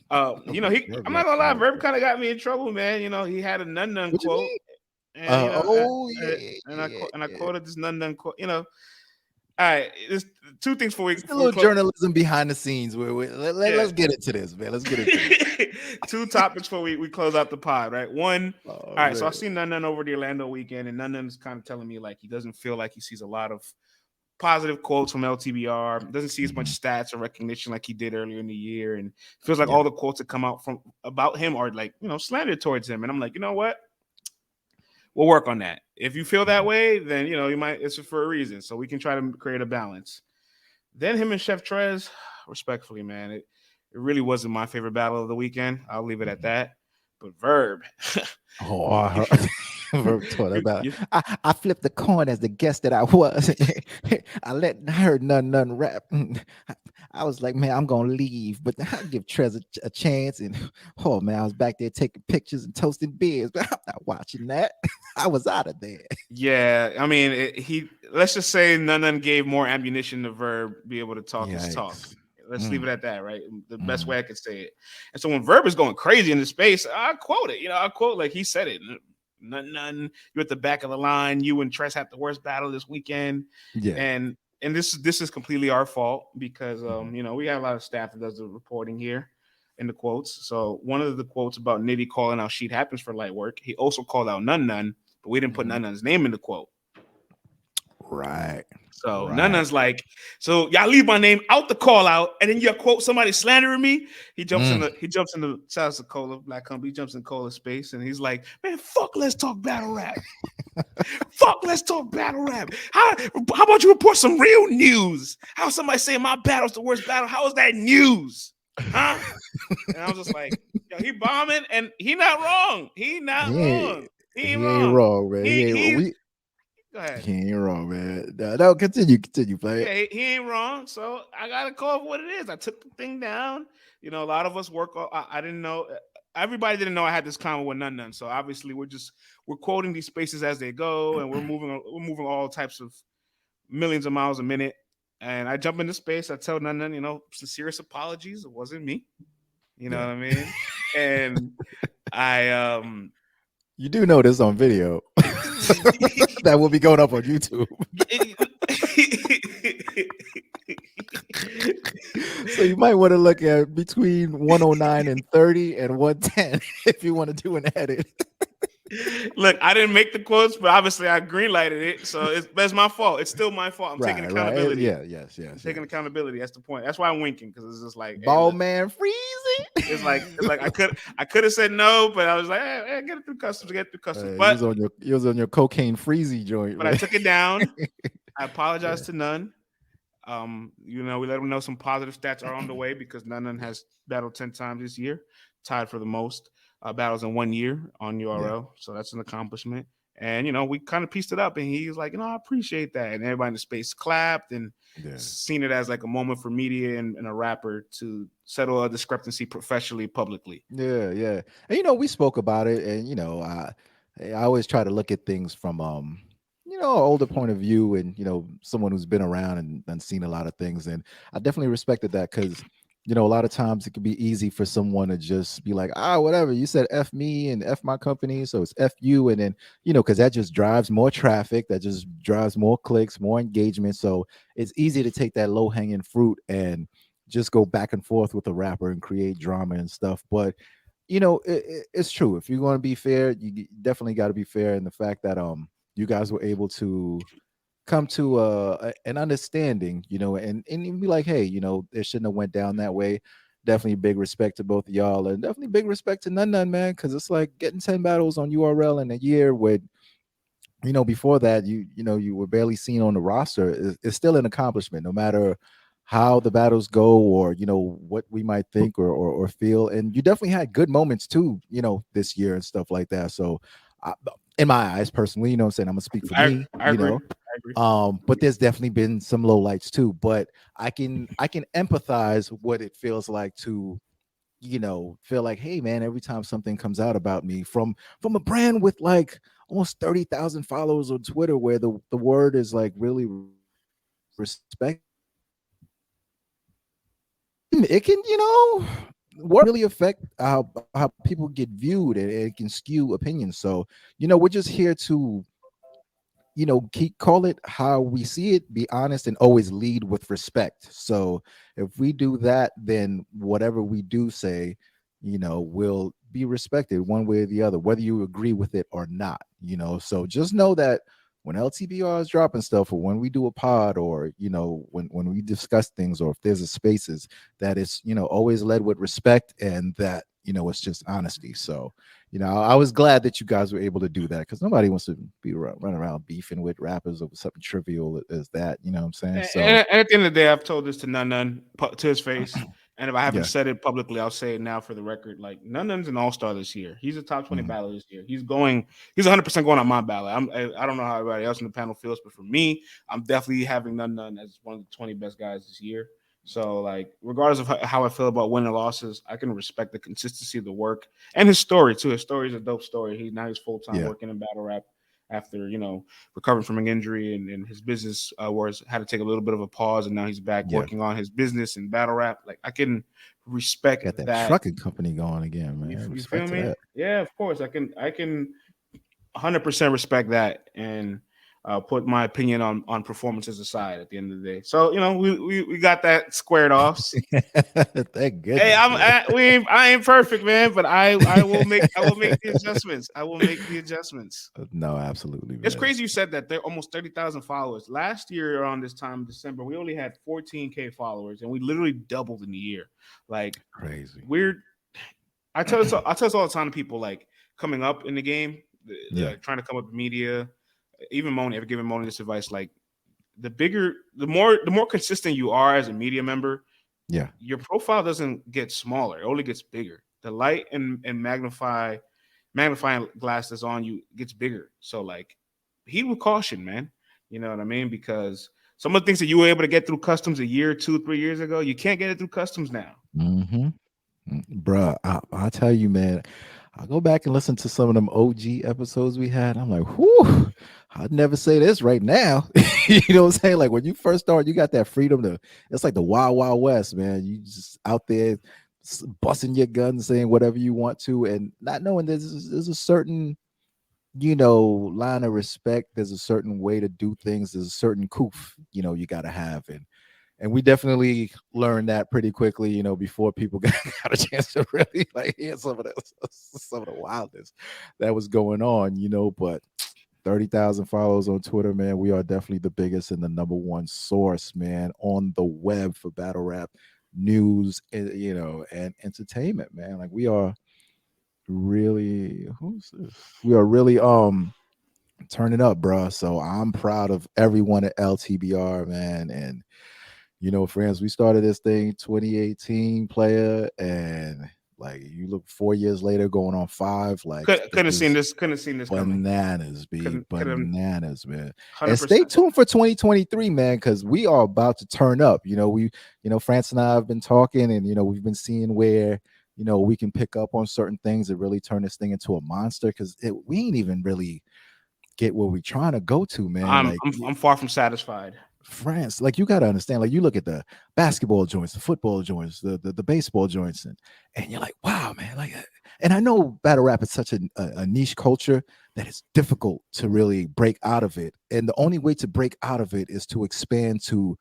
I'm not gonna lie, Verb kind of got me in trouble, man. He had a none quote. And, I quoted this none quote. All right, there's two things for we. Just a little journalism behind the scenes. Let's get into this, man. Let's get into it. Two topics before we close out the pod, right? One, all right, so I've seen None over the Orlando weekend, and None's kind of telling me like he doesn't feel like he sees a lot of positive quotes from LTBR, doesn't see as much stats or recognition like he did earlier in the year, and feels like all the quotes that come out about him are like, slandered towards him. And I'm like, you know what? We'll work on that. If you feel that way, then you might, it's for a reason. So we can try to create a balance. Then him and Chef Trez, respectfully, man, it really wasn't my favorite battle of the weekend. I'll leave it at that. But Verb. Verb taught about. I flipped the coin as the guest that I was. I heard none rap. I was like, man, I'm gonna leave, but I'll give Trez a chance. And man, I was back there taking pictures and toasting beers, but I'm not watching that. I was out of there. Yeah, I mean, let's just say none gave more ammunition to Verb be able to talk his talk. Let's leave it at that, right? The best way I could say it. And so when Verb is going crazy in the space, I quote it. I quote like he said it. None. You're at the back of the line. You and Trez had the worst battle this weekend. Yeah. And this is completely our fault because we have a lot of staff that does the reporting here in the quotes. So one of the quotes about Nitty calling out Sheet Happens for Litework, he also called out None, but we didn't put None's name in the quote. Right. So None's like, so y'all leave my name out the call out, and then you quote somebody slandering me. He jumps in the South Dakota Black Company. He jumps in Cola space, and he's like, man, fuck, let's talk battle rap. Fuck, let's talk battle rap. How about you report some real news? How somebody saying my battle's the worst battle? How is that news? Huh? And I was just like, Yo, he bombing, and he not wrong. He ain't wrong, man. Go ahead. He ain't wrong, man. No, continue, play it. Yeah, he ain't wrong. So I gotta call it what it is. I took the thing down. You know, a lot of us work. I didn't know. Everybody didn't know I had this convo with none. So obviously, we're quoting these spaces as they go, and we're moving all types of millions of miles a minute. And I jump into space. I tell none. You know, sincerest apologies. It wasn't me. You know what I mean? And I you do know this on video. That will be going up on YouTube. So you might want to look at between 109 and 30 and 110 if you want to do an edit. Look, I didn't make the quotes, but obviously I greenlighted it, so that's my fault. It's still my fault. I'm taking accountability. Right. Yes. Taking accountability. That's the point. That's why I'm winking, because it's just like ball man freezing. It's like I could have said no, but I was like, hey, get it through customs. But you was on your cocaine freezy joint. But man. I took it down. I apologize to none. You know, we let them know some positive stats are on the way, because none has battled 10 times this year, tied for the most battles in 1 year on URL. So that's an accomplishment. And, you know, we kind of pieced it up, and he was like, you know, I appreciate that. And everybody in the space clapped and seen it as like a moment for media and a rapper to settle a discrepancy professionally, publicly. Yeah. And, you know, we spoke about it, and, you know, I always try to look at things from, you know, an older point of view, and, you know, someone who's been around and seen a lot of things. And I definitely respected that, because, you know, a lot of times it can be easy for someone to just be like, whatever, you said F me and F my company, so it's F you. And then, you know, because that just drives more traffic, that just drives more clicks, more engagement. So it's easy to take that low hanging fruit and just go back and forth with a rapper and create drama and stuff. But, you know, it's true. If you're going to be fair, you definitely got to be fair in the fact that you guys were able to come to an understanding, you know, and be like, hey, you know, it shouldn't have went down that way. Definitely big respect to both of y'all, and definitely big respect to none, man, because it's like getting 10 battles on URL in a year with, you know, before that, you know, you were barely seen on the roster. It's still an accomplishment, no matter how the battles go, or, you know, what we might think or feel. And you definitely had good moments too, you know, this year and stuff like that. So in my eyes personally, you know what I'm saying, I'm gonna speak for me, I you know. But there's definitely been some low lights too. But I can empathize what it feels like to, you know, feel like, hey man, every time something comes out about me from a brand with like almost 30,000 followers on Twitter, where the word is like really respect, it can, you know, what really affect how people get viewed, and it can skew opinions. So, you know, we're just here to, you know, call it how we see it, be honest, and always lead with respect. So if we do that, then whatever we do say, you know, will be respected one way or the other, whether you agree with it or not, you know. So just know that when LTBR is dropping stuff, or when we do a pod, or, you know, when we discuss things, or if there's a spaces, that it's, you know, always led with respect, and that, you know, it's just honesty. So, you know, I was glad that you guys were able to do that, because nobody wants to be running around beefing with rappers over something trivial as that. You know what I'm saying? So, and at the end of the day, I've told this to none to his face. And if I haven't said it publicly, I'll say it now for the record. Like, Nunn's an all-star this year. He's a top 20 battler this year. He's 100% going on my ballot. I don't know how everybody else in the panel feels, but for me, I'm definitely having Nunn as one of the 20 best guys this year. So, like, regardless of how I feel about winning or losses, I can respect the consistency of the work and his story too. His story is a dope story. He's full-time working in battle rap after, you know, recovering from an injury, and his business had to take a little bit of a pause, and now he's back working on his business and battle rap. Like, I can respect that trucking company going again, man. You feel me? That. Yeah, of course. I can 100% respect that, and put my opinion on performances aside at the end of the day. So, you know, we got that squared off. Thank goodness. Hey, I ain't perfect, man, but I will make the adjustments. I will make the adjustments. No, absolutely. It's crazy you said that. They're almost 30,000 followers. Last year around this time in December, we only had 14K followers, and we literally doubled in a year. Like, crazy. Weird. I tell this all the time to people, like, coming up in the game, like, trying to come up with media. Even Moni, I've given Moni this advice, like, the more consistent you are as a media member, your profile doesn't get smaller. It only gets bigger. the light and magnifying glass that's on you gets bigger. So like, he would caution, man. You know what I mean? Because some of the things that you were able to get through customs a year, 2-3 years ago, you can't get it through customs now. Mm-hmm. Bruh, I'll tell you, man. I'll go back and listen to some of them OG episodes we had. I'm like, whew, I'd never say this right now. You know what I'm saying? Like when you first start, you got that freedom to, it's like the Wild Wild West, man. You just out there busting your guns, saying whatever you want to, and not knowing there's a certain, you know, line of respect. There's a certain way to do things. There's a certain coof, you know, you got to have. And we definitely learned that pretty quickly, you know, before people got a chance to really like hear some of the wildness that was going on, you know. But 30,000 followers on Twitter, man. We are definitely the biggest and the number one source, man, on the web for battle rap news, you know, and entertainment, man. Like we are really, who's this? We are really turning up, bro. So I'm proud of everyone at LTBR, man. And you know, friends, we started this thing 2018 player, and like you look 4 years later, going on 5. Like couldn't have seen this bananas, coming. Bananas, man. 100%. And stay tuned for 2023, man, because we are about to turn up. You know, France and I have been talking, and you know, we've been seeing where, you know, we can pick up on certain things and really turn this thing into a monster, because we ain't even really get where we're trying to go to, man. I'm far from satisfied. France, like you got to understand, like you look at the basketball joints, the football joints, the baseball joints, and you're like, wow, man. Like, and I know battle rap is such a niche culture that it's difficult to really break out of it, and the only way to break out of it is to expand to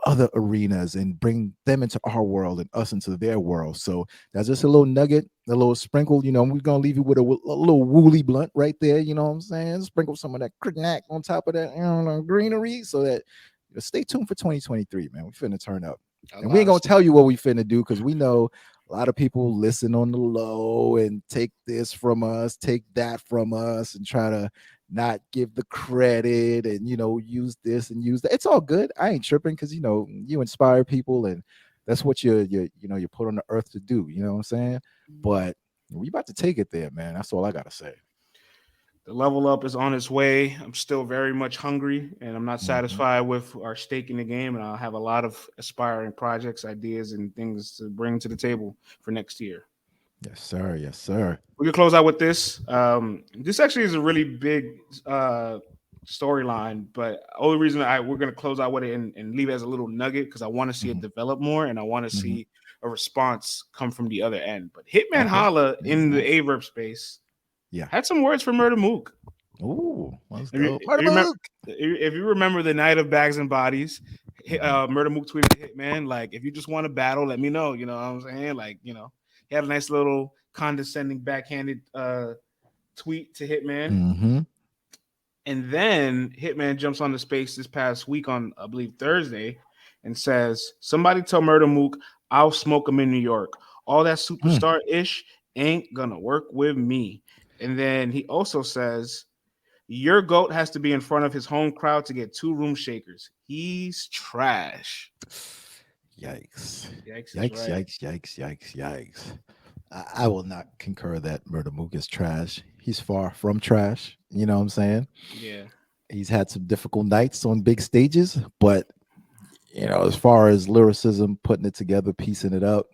other arenas and bring them into our world and us into their world. So that's just a little nugget, a little sprinkle. You know, we're gonna leave you with a little woolly blunt right there. You know what I'm saying? Sprinkle some of that knack on top of that, you know, greenery, so that stay tuned for 2023, man. We finna turn up, and we ain't gonna tell you what we finna do, because we know a lot of people listen on the low and take this from us, take that from us, and try to not give the credit and, you know, use this and use that. It's all good. I ain't tripping, because, you know, you inspire people, and that's what you're put on the earth to do. You know what I'm saying? But we about to take it there, man. That's all I gotta say. The level up is on its way. I'm still very much hungry, and I'm not satisfied with our stake in the game. And I'll have a lot of aspiring projects, ideas, and things to bring to the table for next year. Yes, sir. Yes, sir. We can close out with this. This actually is a really big storyline, but only reason we're going to close out with it and leave it as a little nugget, because I want to see it develop more, and I want to see a response come from the other end. But Hitman Holla in the Averb space, had some words for Murda Mook. Ooh, if you remember the night of Bags and Bodies, Murda Mook tweeted Hitman, like, if you just want to battle, let me know. You know what I'm saying? Like, you know, he had a nice little condescending backhanded tweet to Hitman. And then Hitman jumps on the space this past week on, I believe, Thursday, and says, somebody tell Murda Mook I'll smoke him in New York. All that superstar-ish ain't gonna work with me. And then he also says, your GOAT has to be in front of his home crowd to get 2 room shakers. He's trash. Yikes. I will not concur that Murda Mook is trash. He's far from trash. You know what I'm saying? Yeah. He's had some difficult nights on big stages, but, you know, as far as lyricism, putting it together, piecing it up,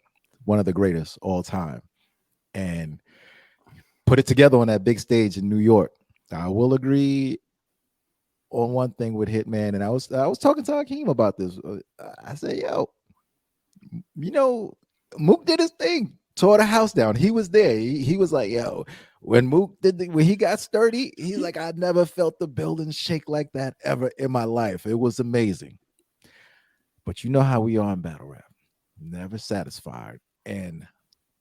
one of the greatest all time. And put it together on that big stage in New York. I will agree on one thing with Hitman, and I was talking to Hakeem about this. I said, yo, you know, Mook did his thing, tore the house down. He was there. He was like, yo, when Mook when he got sturdy, he's like, I never felt the building shake like that ever in my life. It was amazing. But you know how we are in battle rap. Never satisfied. And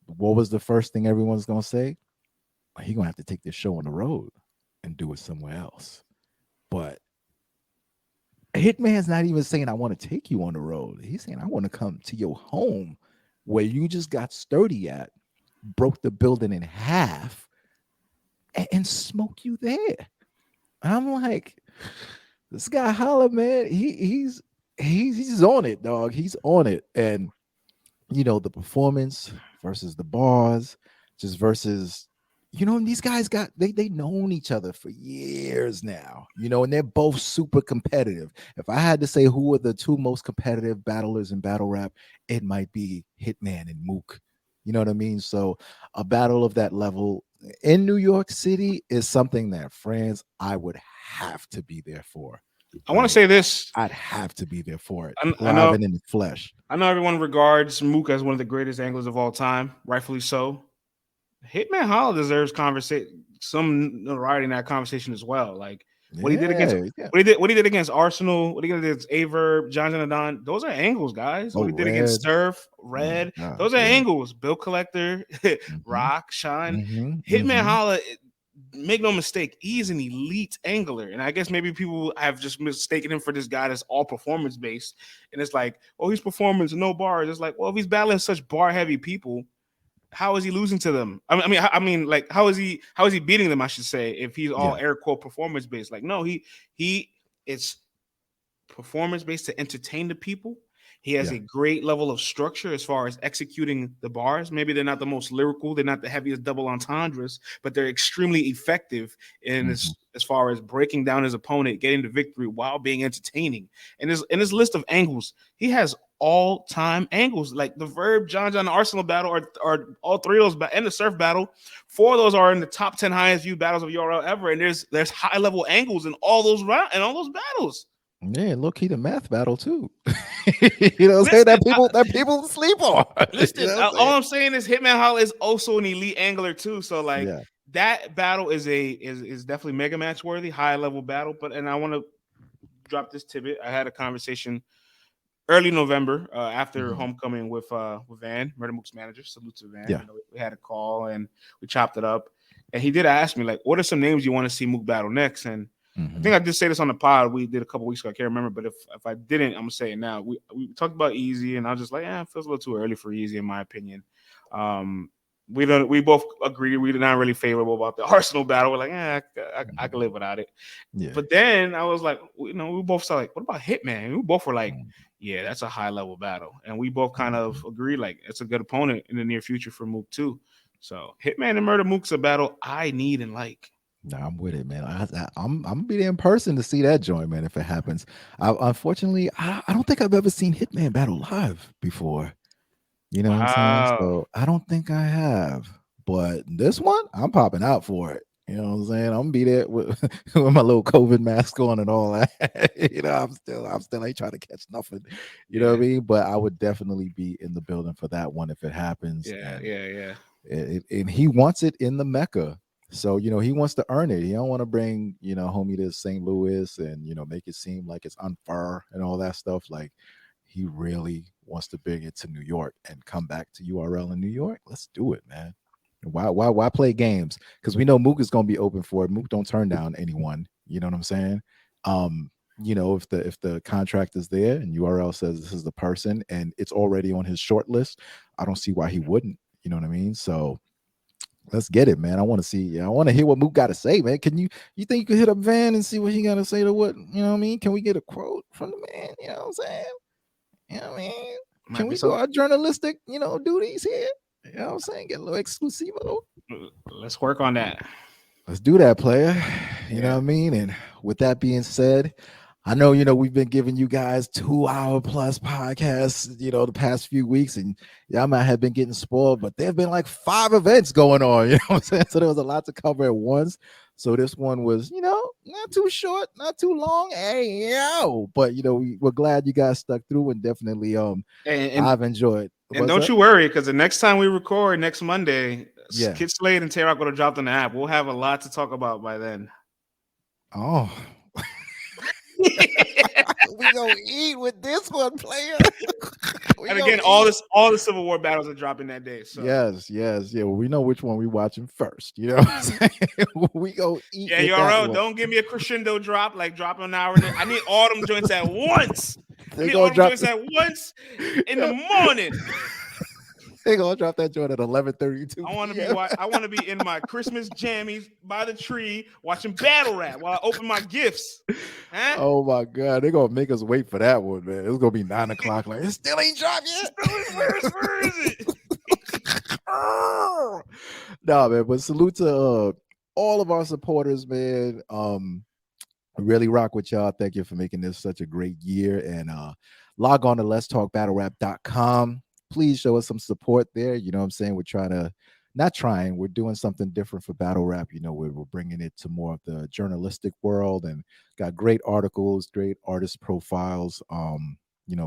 what was the first thing everyone's gonna say? He's gonna have to take this show on the road and do it somewhere else. But Hitman's not even saying I want to take you on the road. He's saying I want to come to your home where you just got sturdy at, broke the building in half, and smoke you there. And I'm like, this guy Holla, man, he's on it, dog. He's on it. And you know, the performance versus the bars, just versus, you know, and these guys got they known each other for years now, you know, and they're both super competitive. If I had to say who are the two most competitive battlers in battle rap, it might be Hitman and Mook. You know what I mean? So a battle of that level in New York City is something that, friends, I would have to be there for. I want to say this. I'd have to be there for it, I live know, and in the flesh. I know everyone regards Mook as one of the greatest anglers of all time, rightfully so. Hitman Holla deserves some notoriety in that conversation as well. Like what he did against what he did against Arsenal, what he did against Averb, John Jonathan, those are angles, guys. What he did against Surf, Red, those are angles. Bill Collector, Rock, Shine, Hitman Holla. Make no mistake, he's an elite angler, and I guess maybe people have just mistaken him for this guy that's all performance based, and it's like, oh, he's performance, no bars. It's like, well, if he's battling such bar heavy people, how is he losing to them? I mean, like, how is he beating them? I should say, if he's all air quote performance based. Like, no, it's performance based to entertain the people. He has a great level of structure as far as executing the bars. Maybe they're not the most lyrical, they're not the heaviest double entendres, but they're extremely effective in as far as breaking down his opponent, getting the victory while being entertaining. And in his list of angles, he has all-time angles. Like the Verb, John Arsenal battle are all three of those, and the Surf battle. 4 of those are in the top 10 highest viewed battles of URL ever. And there's high-level angles in all those battles. Yeah, low key the math battle too. You know what I'm saying? That people sleep on. Listen, you know all I'm saying is Hitman Holla is also an elite angler too. So like that battle is definitely mega match worthy, high level battle. And I want to drop this tidbit. I had a conversation early November after homecoming with Van, Murda Mook's manager. Salute to Van. Yeah. You know, we had a call and we chopped it up. And he did ask me, like, what are some names you want to see Mook battle next? And I think I did say this on the pod we did a couple weeks ago. I can't remember, but if I didn't, I'm gonna say it now. We talked about Easy, and I was just like, it feels a little too early for Easy, in my opinion. We both agreed we're not really favorable about the Arsenal battle. We're like, I can live without it. Yeah. But then I was like, we both saw like, what about Hitman? And we both were like, yeah, that's a high level battle, and we both kind of agreed like it's a good opponent in the near future for Mook too. So Hitman and Murda Mook's a battle I need and like. No, I'm with it, man. I'm gonna be there in person to see that joint, man. If it happens, unfortunately, I don't think I've ever seen Hitman battle live before. You know what I'm saying? So I don't think I have. But this one, I'm popping out for it. You know what I'm saying? I'm gonna be there with my little COVID mask on and all that. You know, I'm still ain't trying to catch nothing. You know what I mean? But I would definitely be in the building for that one if it happens. Yeah. And he wants it in the Mecca. So, you know, he wants to earn it. He don't want to bring, you know, homie to St. Louis and, you know, make it seem like it's unfair and all that stuff. Like, he really wants to bring it to New York and come back to URL in New York. Let's do it, man. Why play games? Because we know Mook is going to be open for it. Mook don't turn down anyone. You know what I'm saying? You know, if the contract is there and URL says this is the person and it's already on his short list, I don't see why he wouldn't. You know what I mean? So let's get it, man. I want to hear what Mook got to say, man. You think you could hit up Van and see what he got to say to what, you know what I mean? Can we get a quote from the man? You know what I'm saying? You know what I mean? Can we do our journalistic, you know, duties here? You know what I'm saying? Get a little exclusivo. Let's work on that. Let's do that, player. You know what I mean? And with that being said, I know, you know, we've been giving you guys 2-hour plus podcasts, you know, the past few weeks, and y'all might have been getting spoiled, but there have been like 5 events going on, you know what I'm saying? So there was a lot to cover at once. So this one was, you know, not too short, not too long. Hey, yo. But, you know, we're glad you guys stuck through, and definitely I've enjoyed. And don't you worry, because the next time we record next Monday, Kyd Slade and Tay-Rock going to drop on the app. We'll have a lot to talk about by then. Oh. We gonna eat with this one, player. And again, all the Civil War battles are dropping that day. So yes. Yeah, well, we know which one we watching first. You know what I'm saying? We go eat. Yeah, URL, don't give me a crescendo drop, like dropping an hour. I need all them joints at once. I need all them joints at once in the morning. They gonna drop that joint at 11:32. I want to be in my Christmas jammies by the tree watching battle rap while I open my gifts. Huh? Oh my God, they gonna make us wait for that one, man. It's gonna be 9 o'clock. Like, it still ain't dropped yet. Where is it? No, man, but salute to all of our supporters, man. I really rock with y'all. Thank you for making this such a great year. And log on to letstalkbattlerap.com. Please show us some support there. You know what I'm saying? We're doing something different for battle rap. You know, we're bringing it to more of the journalistic world and got great articles, great artist profiles,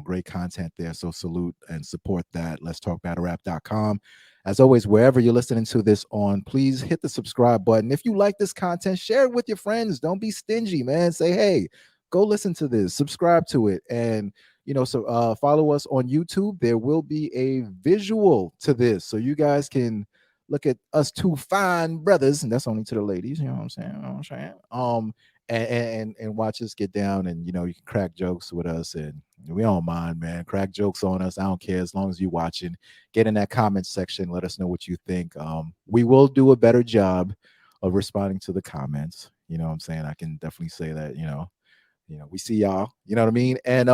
great content there. So salute and support that. Letstalkbattlerap.com. As always, wherever you're listening to this on, please hit the subscribe button. If you like this content, share it with your friends. Don't be stingy, man. Say, hey, go listen to this, subscribe to it. And, follow us on YouTube. There will be a visual to this, so you guys can look at us two fine brothers, and that's only to the ladies, you know what I'm saying? You know what I'm saying? And watch us get down, and you can crack jokes with us, and we don't mind, man. Crack jokes on us. I don't care as long as you watching. Get in that comment section. Let us know what you think. We will do a better job of responding to the comments. You know what I'm saying? I can definitely say that. We see y'all. You know what I mean? And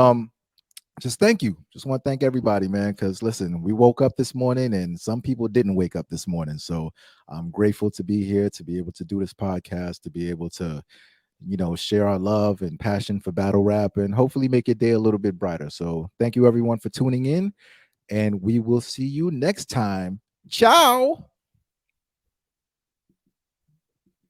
just thank you. Just want to thank everybody, man, because listen, we woke up this morning and some people didn't wake up this morning. So I'm grateful to be here, to be able to do this podcast, to be able to, share our love and passion for battle rap and hopefully make your day a little bit brighter. So thank you, everyone, for tuning in, and we will see you next time. Ciao.